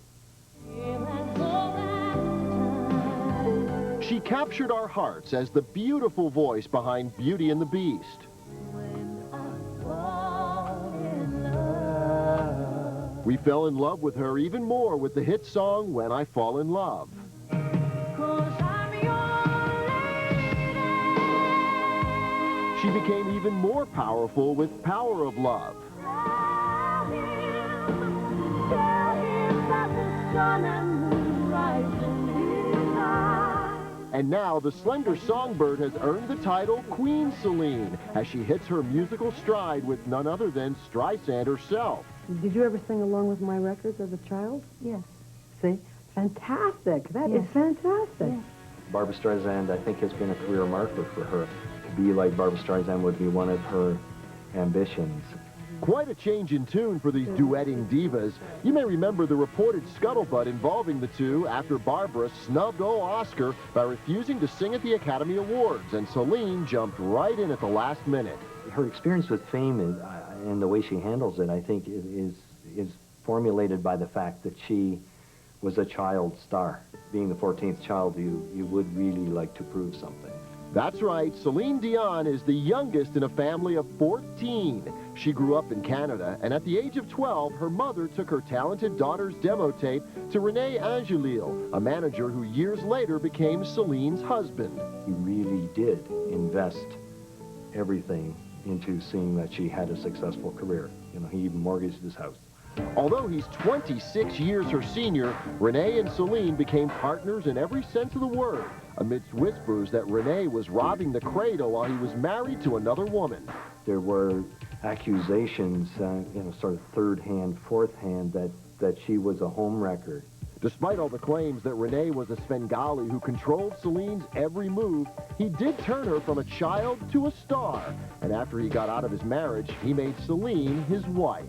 Speaker 21: She captured our hearts as the beautiful voice behind Beauty and the Beast. We fell in love with her even more with the hit song, When I Fall in Love. She became even more powerful with Power of Love. And now the slender songbird has earned the title Queen Celine as she hits her musical stride with none other than Streisand herself.
Speaker 22: Did you ever sing along with my records as a child?
Speaker 10: Yes.
Speaker 22: See? Fantastic. That is fantastic.
Speaker 10: Yes.
Speaker 20: Barbra Streisand, I think, has been a career marker for her. To be like Barbra Streisand would be one of her ambitions.
Speaker 21: Quite a change in tune for these duetting divas. You may remember the reported scuttlebutt involving the two after Barbara snubbed old Oscar by refusing to sing at the Academy Awards, and Celine jumped right in at the last minute.
Speaker 20: Her experience with fame and the way she handles it, I think, is formulated by the fact that she was a child star. Being the 14th child, you would really like to prove something.
Speaker 21: That's right, Celine Dion is the youngest in a family of 14. She grew up in Canada, and at the age of 12, her mother took her talented daughter's demo tape to René Angelil, a manager who years later became Celine's husband.
Speaker 20: He really did invest everything into seeing that she had a successful career. You know, he even mortgaged his house.
Speaker 21: Although he's 26 years her senior, René and Celine became partners in every sense of the word, amidst whispers that René was robbing the cradle while he was married to another woman.
Speaker 20: There were accusations, sort of third hand, fourth hand, that she was a homewrecker.
Speaker 21: Despite all the claims that René was a Svengali who controlled Celine's every move, he did turn her from a child to a star. And after he got out of his marriage, he made Celine his wife.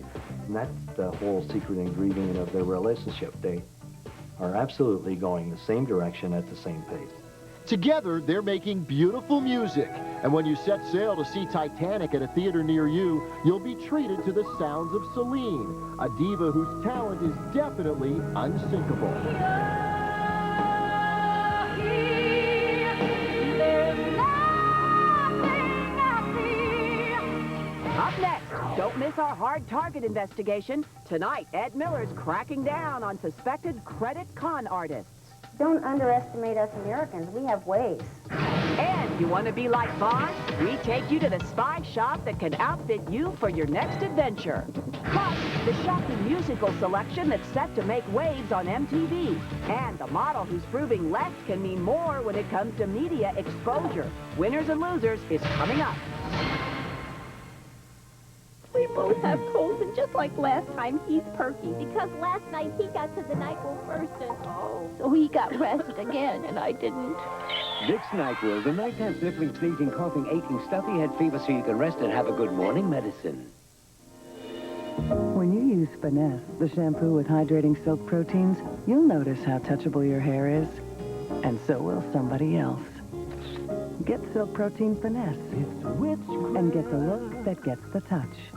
Speaker 20: And that's the whole secret ingredient of their relationship. They are absolutely going the same direction at the same pace.
Speaker 21: Together, they're making beautiful music. And when you set sail to see Titanic at a theater near you, you'll be treated to the sounds of Celine, a diva whose talent is definitely unsinkable.
Speaker 23: Up next, don't miss our hard target investigation. Tonight, Ed Miller's cracking down on suspected credit con artists.
Speaker 4: Don't underestimate us Americans. We have ways.
Speaker 23: And you want to be like Vaughn? We take you to the spy shop that can outfit you for your next adventure. Plus, the shocking musical selection that's set to make waves on MTV. And the model who's proving less can mean more when it comes to media exposure. Winners and Losers is coming up.
Speaker 5: We both have colds, and just like last time, he's perky. Because last night he got to the NyQuil first, and so he got rest again, and I didn't.
Speaker 6: Vicks NyQuil, the nighttime sniffling, sneezing, coughing, aching, stuffy head fever, so you can rest and have a good morning medicine.
Speaker 7: When you use Finesse, the shampoo with hydrating silk proteins, you'll notice how touchable your hair is, and so will somebody else. Get Silk Protein Finesse and get the look that gets the touch.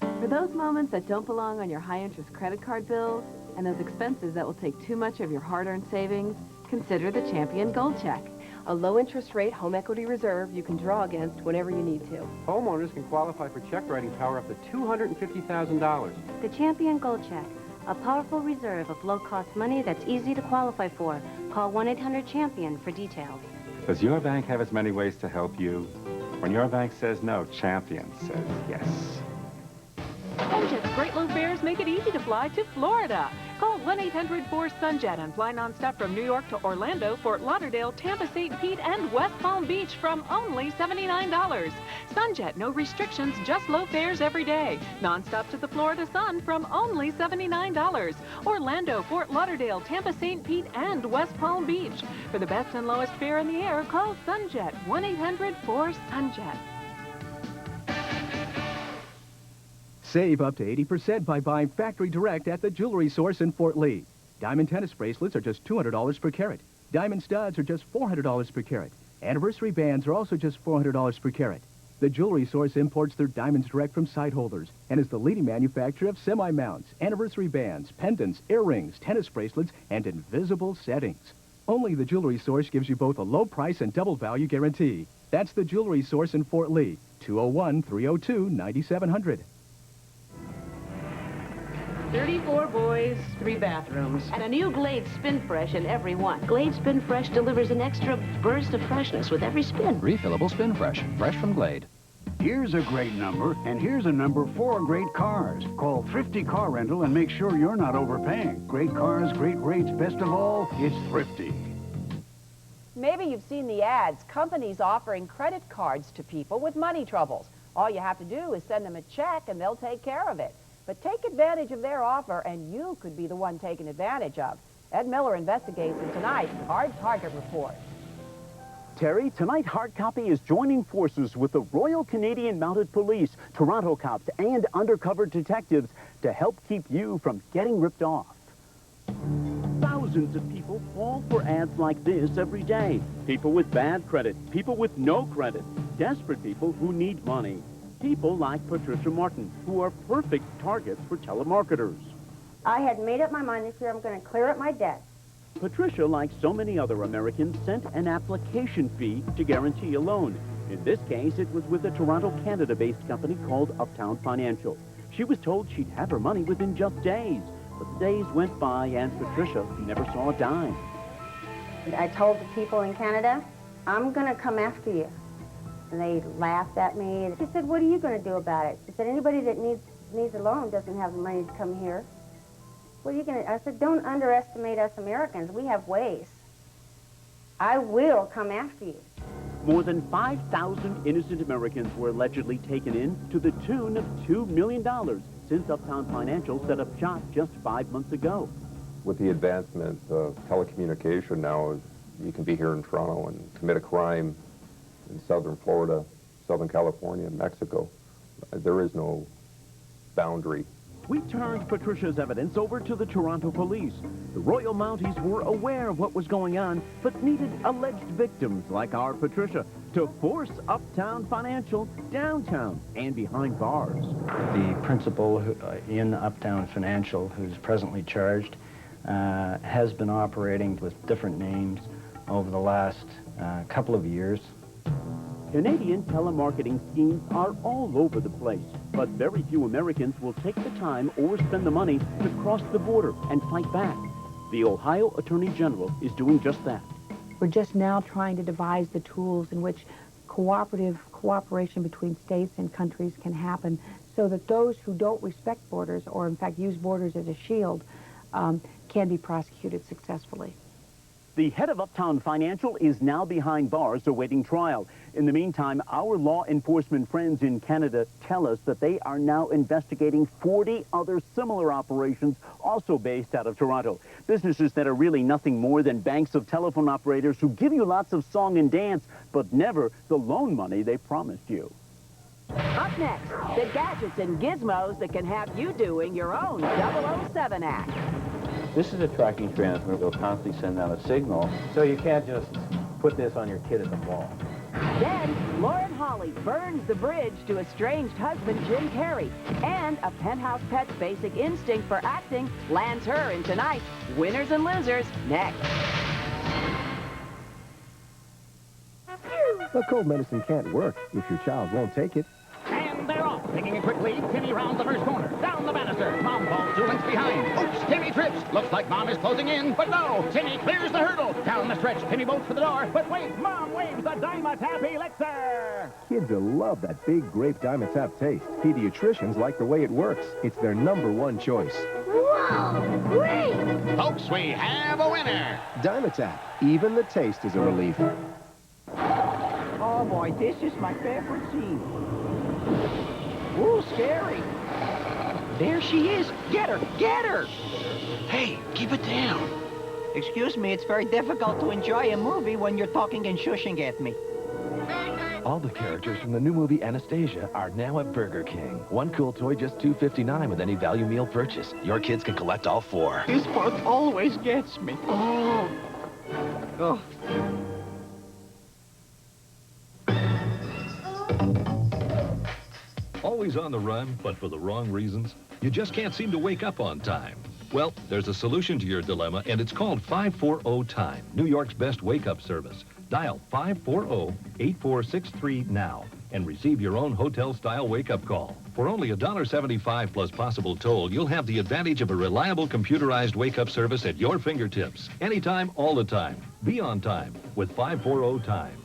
Speaker 9: For those moments that don't belong on your high-interest credit card bills and those expenses that will take too much of your hard-earned savings, consider the Champion Gold Check, a low-interest rate home equity reserve you can draw against whenever you need to.
Speaker 14: Homeowners can qualify for check writing power up to $250,000.
Speaker 4: The Champion Gold Check, a powerful reserve of low-cost money that's easy to qualify for. Call 1-800-CHAMPION for details.
Speaker 15: Does your bank have as many ways to help you? When your bank says no, Champion says yes.
Speaker 24: Sunjet's great low fares make it easy to fly to Florida. Call 1-800-4SUNJET and fly nonstop from New York to Orlando, Fort Lauderdale, Tampa, St. Pete, and West Palm Beach from only $79. Sunjet, no restrictions, just low fares every day. Nonstop to the Florida sun from only $79. Orlando, Fort Lauderdale, Tampa, St. Pete, and West Palm Beach. For the best and lowest fare in the air, call Sunjet, 1-800-4SUNJET.
Speaker 25: Save up to 80% by buying factory direct at the Jewelry Source in Fort Lee. Diamond tennis bracelets are just $200 per carat. Diamond studs are just $400 per carat. Anniversary bands are also just $400 per carat. The Jewelry Source imports their diamonds direct from site holders and is the leading manufacturer of semi-mounts, anniversary bands, pendants, earrings, tennis bracelets, and invisible settings. Only the Jewelry Source gives you both a low price and double value guarantee. That's the Jewelry Source in Fort Lee, 201-302-9700.
Speaker 30: 34 boys, 3 bathrooms, and a new Glade Spin Fresh in every one.
Speaker 5: Glade Spin Fresh delivers an extra burst of freshness with every spin.
Speaker 31: Refillable Spin Fresh, fresh from Glade.
Speaker 32: Here's a great number, and here's a number for great cars. Call Thrifty Car Rental and make sure you're not overpaying. Great cars, great rates, best of all, it's Thrifty.
Speaker 23: Maybe you've seen the ads, companies offering credit cards to people with money troubles. All you have to do is send them a check and they'll take care of it. But take advantage of their offer, and you could be the one taken advantage of. Ed Miller investigates in tonight's Hard Target Report.
Speaker 1: Terry, tonight Hard Copy is joining forces with the Royal Canadian Mounted Police, Toronto cops, and undercover detectives to help keep you from getting ripped off. Thousands of people fall for ads like this every day. People with bad credit, people with no credit, desperate people who need money. People like Patricia Martin, who are perfect targets for telemarketers.
Speaker 2: I had made up my mind this year I'm going to clear up my debt.
Speaker 1: Patricia, like so many other Americans, sent an application fee to guarantee a loan. In this case, it was with a Toronto, Canada-based company called Uptown Financial. She was told she'd have her money within just days. But the days went by, and Patricia never saw a dime.
Speaker 2: I told the people in Canada, I'm going to come after you. And they laughed at me. She said, what are you going to do about it? She said, anybody that needs a loan doesn't have the money to come here. What are you going to... I said, don't underestimate us Americans. We have ways. I will come after you.
Speaker 1: More than 5,000 innocent Americans were allegedly taken in to the tune of $2 million since Uptown Financial set up shop just 5 months ago.
Speaker 3: With the advancement of telecommunication now, you can be here in Toronto and commit a crime in southern Florida, southern California, Mexico. There is no boundary.
Speaker 1: We turned Patricia's evidence over to the Toronto police. The Royal Mounties were aware of what was going on, but needed alleged victims like our Patricia to force Uptown Financial downtown and behind bars.
Speaker 8: The principal in Uptown Financial, who's presently charged, has been operating with different names over the last couple of years.
Speaker 1: Canadian telemarketing schemes are all over the place, but very few Americans will take the time or spend the money to cross the border and fight back. The Ohio Attorney General is doing just that.
Speaker 11: We're just now trying to devise the tools in which cooperation between states and countries can happen so that those who don't respect borders or, in fact, use borders as a shield can be prosecuted successfully.
Speaker 1: The head of Uptown Financial is now behind bars awaiting trial. In the meantime, our law enforcement friends in Canada tell us that they are now investigating 40 other similar operations also based out of Toronto. Businesses that are really nothing more than banks of telephone operators who give you lots of song and dance, but never the loan money they promised you.
Speaker 23: Up next, the gadgets and gizmos that can have you doing your own 007 act.
Speaker 8: This is a tracking transmitter that will constantly send out a signal, so you can't just put this on your kid at the mall.
Speaker 23: Then, Lauren Holly burns the bridge to estranged husband Jim Carrey. And a Penthouse Pet's basic instinct for acting lands her in tonight's Winners and Losers next.
Speaker 12: Well, cold medicine can't work if your child won't take it.
Speaker 13: And they're off. Taking a quick lead, Timmy rounds the first corner. Down the banister. Mom falls 2 lengths behind. Oops, Timmy trips. Looks like Mom is closing in, but no. Timmy clears the hurdle. Down the stretch, Timmy bolts for the door. But wait, Mom waves the Dimetap Elixir.
Speaker 32: Kids will love that big grape Dimetap taste. Pediatricians like the way it works. It's their #1 choice.
Speaker 13: Whoa, great! Folks, we have a winner.
Speaker 32: Dimetap. Even the taste is a relief.
Speaker 17: Oh, boy, this is my favorite scene. Ooh, scary. There she is. Get her! Get her!
Speaker 13: Hey, keep it down.
Speaker 17: Excuse me, it's very difficult to enjoy a movie when you're talking and shushing at me.
Speaker 18: All the characters from the new movie Anastasia are now at Burger King. One cool toy just $2.59 with any value meal purchase. Your kids can collect all 4.
Speaker 17: This part always gets me. Oh. Oh.
Speaker 19: Always on the run, but for the wrong reasons? You just can't seem to wake up on time. Well, there's a solution to your dilemma, and it's called 540-TIME, New York's best wake-up service. Dial 540-8463 now and receive your own hotel-style wake-up call. For only $1.75 plus possible toll, you'll have the advantage of a reliable computerized wake-up service at your fingertips. Anytime, all the time. Be on time with 540-TIME.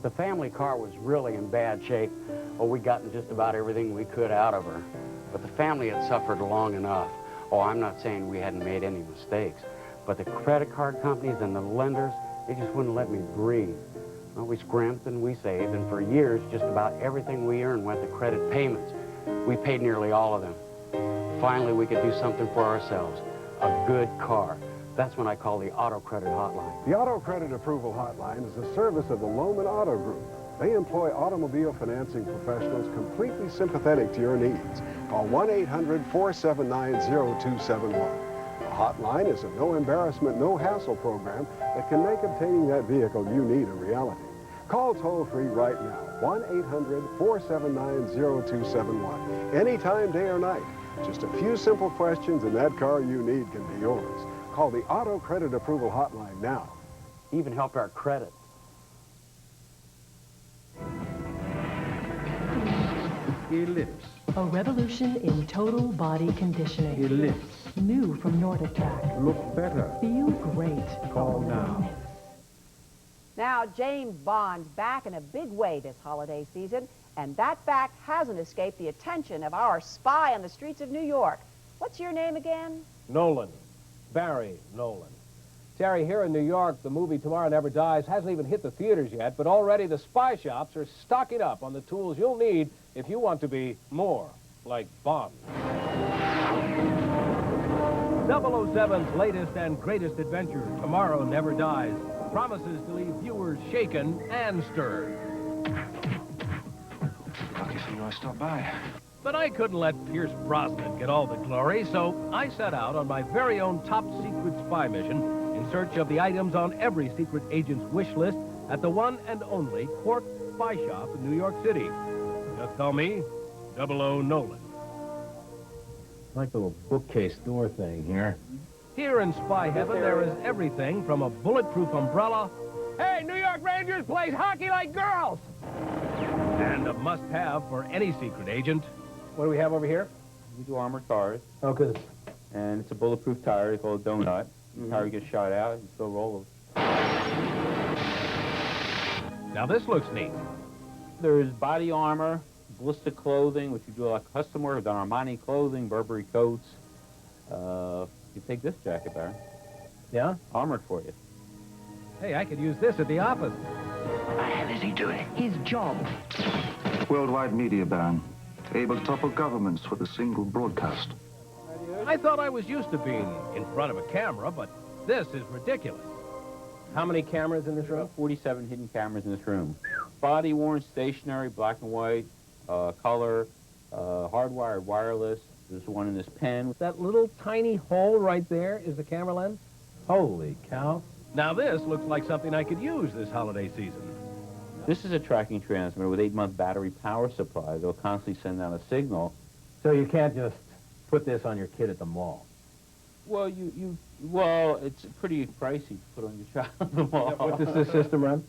Speaker 26: The family car was really in bad shape. Oh, we'd gotten just about everything we could out of her. But the family had suffered long enough. Oh, I'm not saying we hadn't made any mistakes, but the credit card companies and the lenders, they just wouldn't let me breathe. Well, we scrimped and we saved, and for years, just about everything we earned went to credit payments. We paid nearly all of them. Finally, we could do something for ourselves. A good car. That's when I call the Auto Credit Hotline.
Speaker 6: The Auto Credit Approval Hotline is a service of the Lohman Auto Group. They employ automobile financing professionals completely sympathetic to your needs. Call 1-800-479-0271. The hotline is a no-embarrassment, no-hassle program that can make obtaining that vehicle you need a reality. Call toll-free right now, 1-800-479-0271. Anytime, day or night. Just a few simple questions and that car you need can be yours. Call the Auto Credit Approval Hotline now.
Speaker 26: Even helped our credit.
Speaker 7: Ellipse.
Speaker 9: A revolution in total body conditioning.
Speaker 7: Ellipse.
Speaker 9: New from NordicTrack.
Speaker 7: Look better.
Speaker 9: Feel great.
Speaker 7: Call now.
Speaker 23: Now, James Bond's back in a big way this holiday season, and that fact hasn't escaped the attention of our spy on the streets of New York. What's your name again?
Speaker 10: Nolan. Barry Nolan. Terry, here in New York, the movie Tomorrow Never Dies hasn't even hit the theaters yet, but already the spy shops are stocking up on the tools you'll need if you want to be more like Bond. 007's latest and greatest adventure, Tomorrow Never Dies, promises to leave viewers shaken and stirred.
Speaker 7: Lucky for you I stopped by.
Speaker 10: But I couldn't let Pierce Brosnan get all the glory, so I set out on my very own top-secret spy mission in search of the items on every secret agent's wish list at the one and only Quark Spy Shop in New York City. Just call me 00 Nolan.
Speaker 8: Like the little bookcase door thing here.
Speaker 10: Here in Spy Heaven, there is everything from a bulletproof umbrella. Hey, New York Rangers plays hockey like girls! And a must-have for any secret agent. What do we have over here?
Speaker 14: We do armored cars.
Speaker 10: Oh, good.
Speaker 14: And it's a bulletproof tire. They call it donut. The tire gets shot out, you still roll them.
Speaker 10: Now this looks neat.
Speaker 14: There's body armor, ballistic clothing, which we do like custom work. We've done Armani clothing, Burberry coats. You take this jacket, Barry.
Speaker 10: Yeah?
Speaker 14: Armored for you.
Speaker 10: Hey, I could use this at the office.
Speaker 7: What the hell is he doing?
Speaker 9: His job.
Speaker 7: Worldwide media ban. Able to topple governments with a single broadcast.
Speaker 10: I thought I was used to being in front of a camera, but this is ridiculous. How many cameras in this room?
Speaker 14: 47 hidden cameras in this room. Body worn, stationary, black and white, color, hardwired, wireless. There's one in this pen.
Speaker 10: That little tiny hole right there is the camera lens? Holy cow. Now this looks like something I could use this holiday season.
Speaker 14: This is a tracking transmitter with 8-month battery power supply. They'll constantly send out a signal.
Speaker 8: So you can't just put this on your kid at the mall?
Speaker 14: Well, well, it's pretty pricey to put on your child at the mall.
Speaker 8: What does this system run?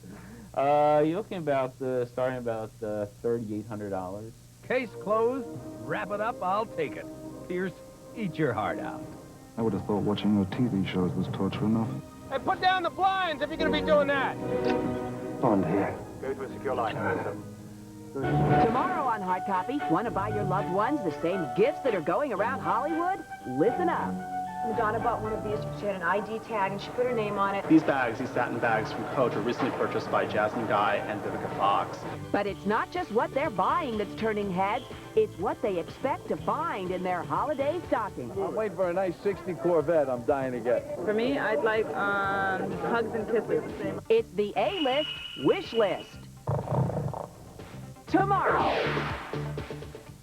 Speaker 14: You're looking about, starting about $3,800.
Speaker 10: Case closed, wrap it up, I'll take it. Pierce, eat your heart out.
Speaker 7: I would have thought watching your TV shows was torture enough.
Speaker 10: Hey, put down the blinds if you're going to be doing that.
Speaker 7: Bond here.
Speaker 13: Go to a secure line.
Speaker 16: Tomorrow on Hard Copy, want to buy your loved ones the same gifts that are going around Hollywood? Listen up.
Speaker 20: Madonna bought one of these. She had an ID tag, and she put her name on it.
Speaker 21: These satin bags from Coach, were recently purchased by Jasmine Guy and Vivica Fox.
Speaker 16: But it's not just what they're buying that's turning heads. It's what they expect to find in their holiday stocking.
Speaker 8: I'm waiting for a nice 60 Corvette I'm dying to get.
Speaker 20: For me, I'd like hugs and kisses.
Speaker 16: It's the A-list wish list. Tomorrow.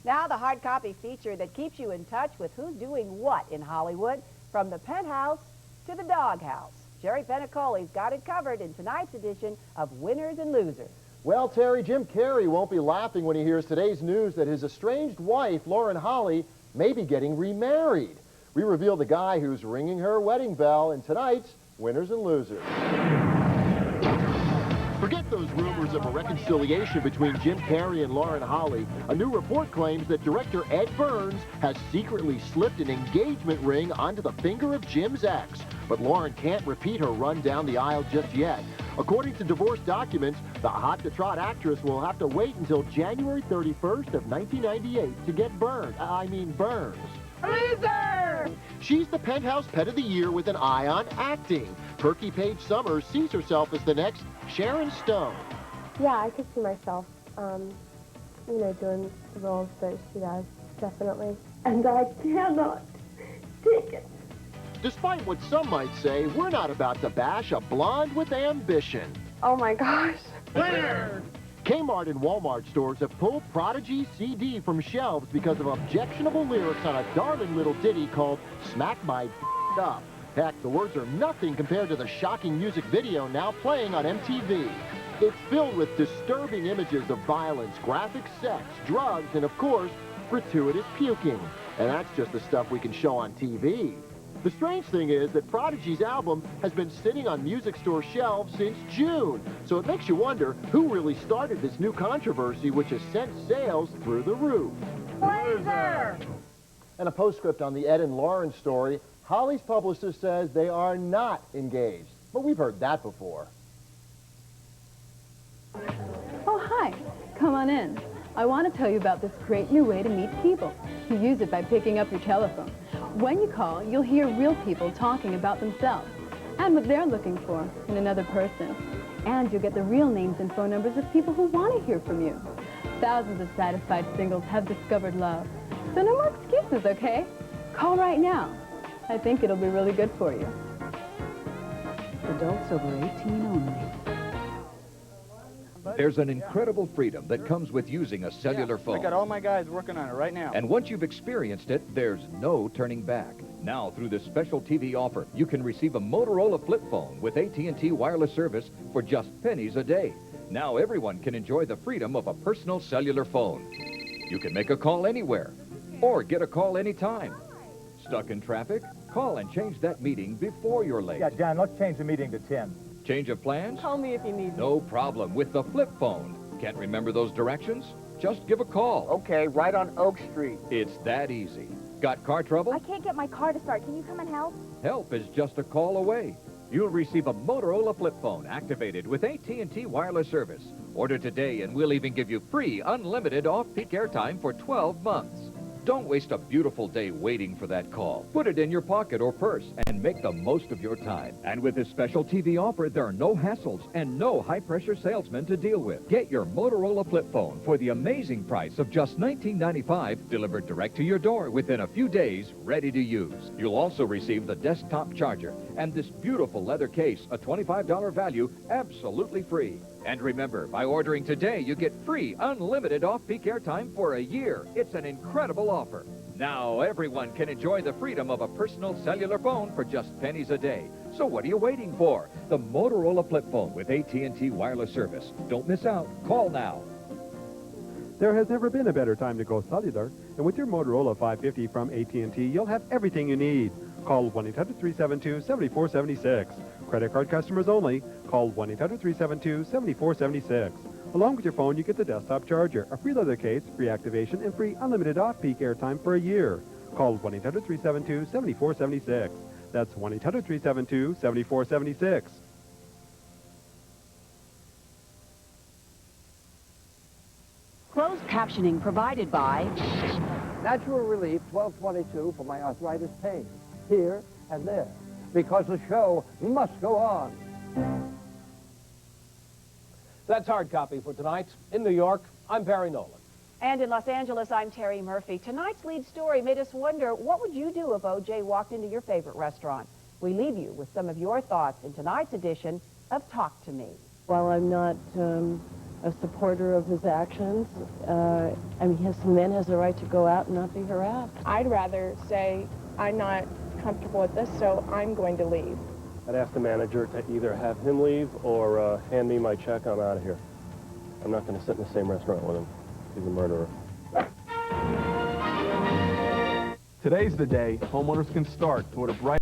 Speaker 23: Now the hard copy feature that keeps you in touch with who's doing what in Hollywood, from the penthouse to the doghouse. Jerry Penacoli's got it covered in tonight's edition of Winners and Losers.
Speaker 22: Well, Terry, Jim Carrey won't be laughing when he hears today's news that his estranged wife, Lauren Holly, may be getting remarried. We reveal the guy who's ringing her wedding bell in tonight's Winners and Losers. Forget those rumors of a reconciliation between Jim Carrey and Lauren Holly. A new report claims that director Ed Burns has secretly slipped an engagement ring onto the finger of Jim's ex. But Lauren can't repeat her run down the aisle just yet. According to divorce documents, the hot-to-trot actress will have to wait until January 31st of 1998 to get Burns.
Speaker 16: Loser!
Speaker 22: She's the Penthouse Pet of the Year with an eye on acting. Perky Paige Summers sees herself as the next Sharon Stone.
Speaker 27: Yeah, I could see myself, doing the roles that she does, definitely. And I cannot take it.
Speaker 22: Despite what some might say, we're not about to bash a blonde with ambition.
Speaker 27: Oh my gosh.
Speaker 22: Winner! Kmart and Walmart stores have pulled Prodigy's CD from shelves because of objectionable lyrics on a darling little ditty called Smack My Up. Heck, the words are nothing compared to the shocking music video now playing on MTV. It's filled with disturbing images of violence, graphic sex, drugs, and of course, gratuitous puking. And that's just the stuff we can show on TV. The strange thing is that Prodigy's album has been sitting on music store shelves since June. So it makes you wonder who really started this new controversy which has sent sales through the roof.
Speaker 23: Blazer!
Speaker 22: And a postscript on the Ed and Lauren story, Holly's publicist says they are not engaged. But we've heard that before.
Speaker 2: Oh, hi. Come on in. I want to tell you about this great new way to meet people. You use it by picking up your telephone. When you call, you'll hear real people talking about themselves and what they're looking for in another person. And you'll get the real names and phone numbers of people who want to hear from you. Thousands of satisfied singles have discovered love. So no more excuses, okay? Call right now. I think it'll be really good for you. Adults over 18 only.
Speaker 3: There's an incredible freedom that comes with using a cellular phone.
Speaker 4: I got all my guys working on it right now.
Speaker 3: And once you've experienced it, there's no turning back. Now, through this special TV offer, you can receive a Motorola flip phone with AT&T wireless service for just pennies a day. Now everyone can enjoy the freedom of a personal cellular phone. You can make a call anywhere or get a call anytime. Stuck in traffic? Call and change that meeting before you're late.
Speaker 5: Yeah, John, let's change the meeting to 10.
Speaker 3: Change of plans?
Speaker 2: Call me if you need me.
Speaker 3: No problem with the flip phone. Can't remember those directions? Just give a call.
Speaker 4: Okay, right on Oak Street.
Speaker 3: It's that easy. Got car trouble?
Speaker 20: I can't get my car to start. Can you come and help?
Speaker 3: Help is just a call away. You'll receive a Motorola flip phone activated with AT&T wireless service. Order today and we'll even give you free unlimited off-peak airtime for 12 months. Don't waste a beautiful day waiting for that call. Put it in your pocket or purse and make the most of your time. And with this special TV offer, there are no hassles and no high-pressure salesmen to deal with. Get your Motorola flip phone for the amazing price of just $19.95, delivered direct to your door within a few days, ready to use. You'll also receive the desktop charger and this beautiful leather case, a $25 value, absolutely free. And remember, by ordering today, you get free unlimited off-peak airtime for a year. It's an incredible offer. Now everyone can enjoy the freedom of a personal cellular phone for just pennies a day. So what are you waiting for? The Motorola flip phone with AT&T wireless service. Don't miss out. Call now.
Speaker 6: There has never been a better time to go cellular, and with your Motorola 550 from AT&T, you'll have everything you need. Call 1-800-372-7476. Credit card customers only. Call 1-800-372-7476. Along with your phone, you get the desktop charger, a free leather case, free activation, and free unlimited off-peak airtime for a year. Call 1-800-372-7476. That's 1-800-372-7476.
Speaker 16: Closed captioning provided by
Speaker 11: Natural Relief 1222 for my arthritis pain, here and there, because the show must go on.
Speaker 10: That's hard copy for tonight. In New York, I'm Barry Nolan.
Speaker 23: And in Los Angeles, I'm Terry Murphy. Tonight's lead story made us wonder, what would you do if O.J. walked into your favorite restaurant? We leave you with some of your thoughts in tonight's edition of Talk to Me.
Speaker 27: While I'm not a supporter of his actions, I mean, his man has the right to go out and not be harassed.
Speaker 15: I'd rather say, I'm not comfortable with this, so I'm going to leave.
Speaker 24: I'd ask the manager to either have him leave or hand me my check. I'm out of here. I'm not going to sit in the same restaurant with him. He's a murderer.
Speaker 25: Today's the day homeowners can start toward a bright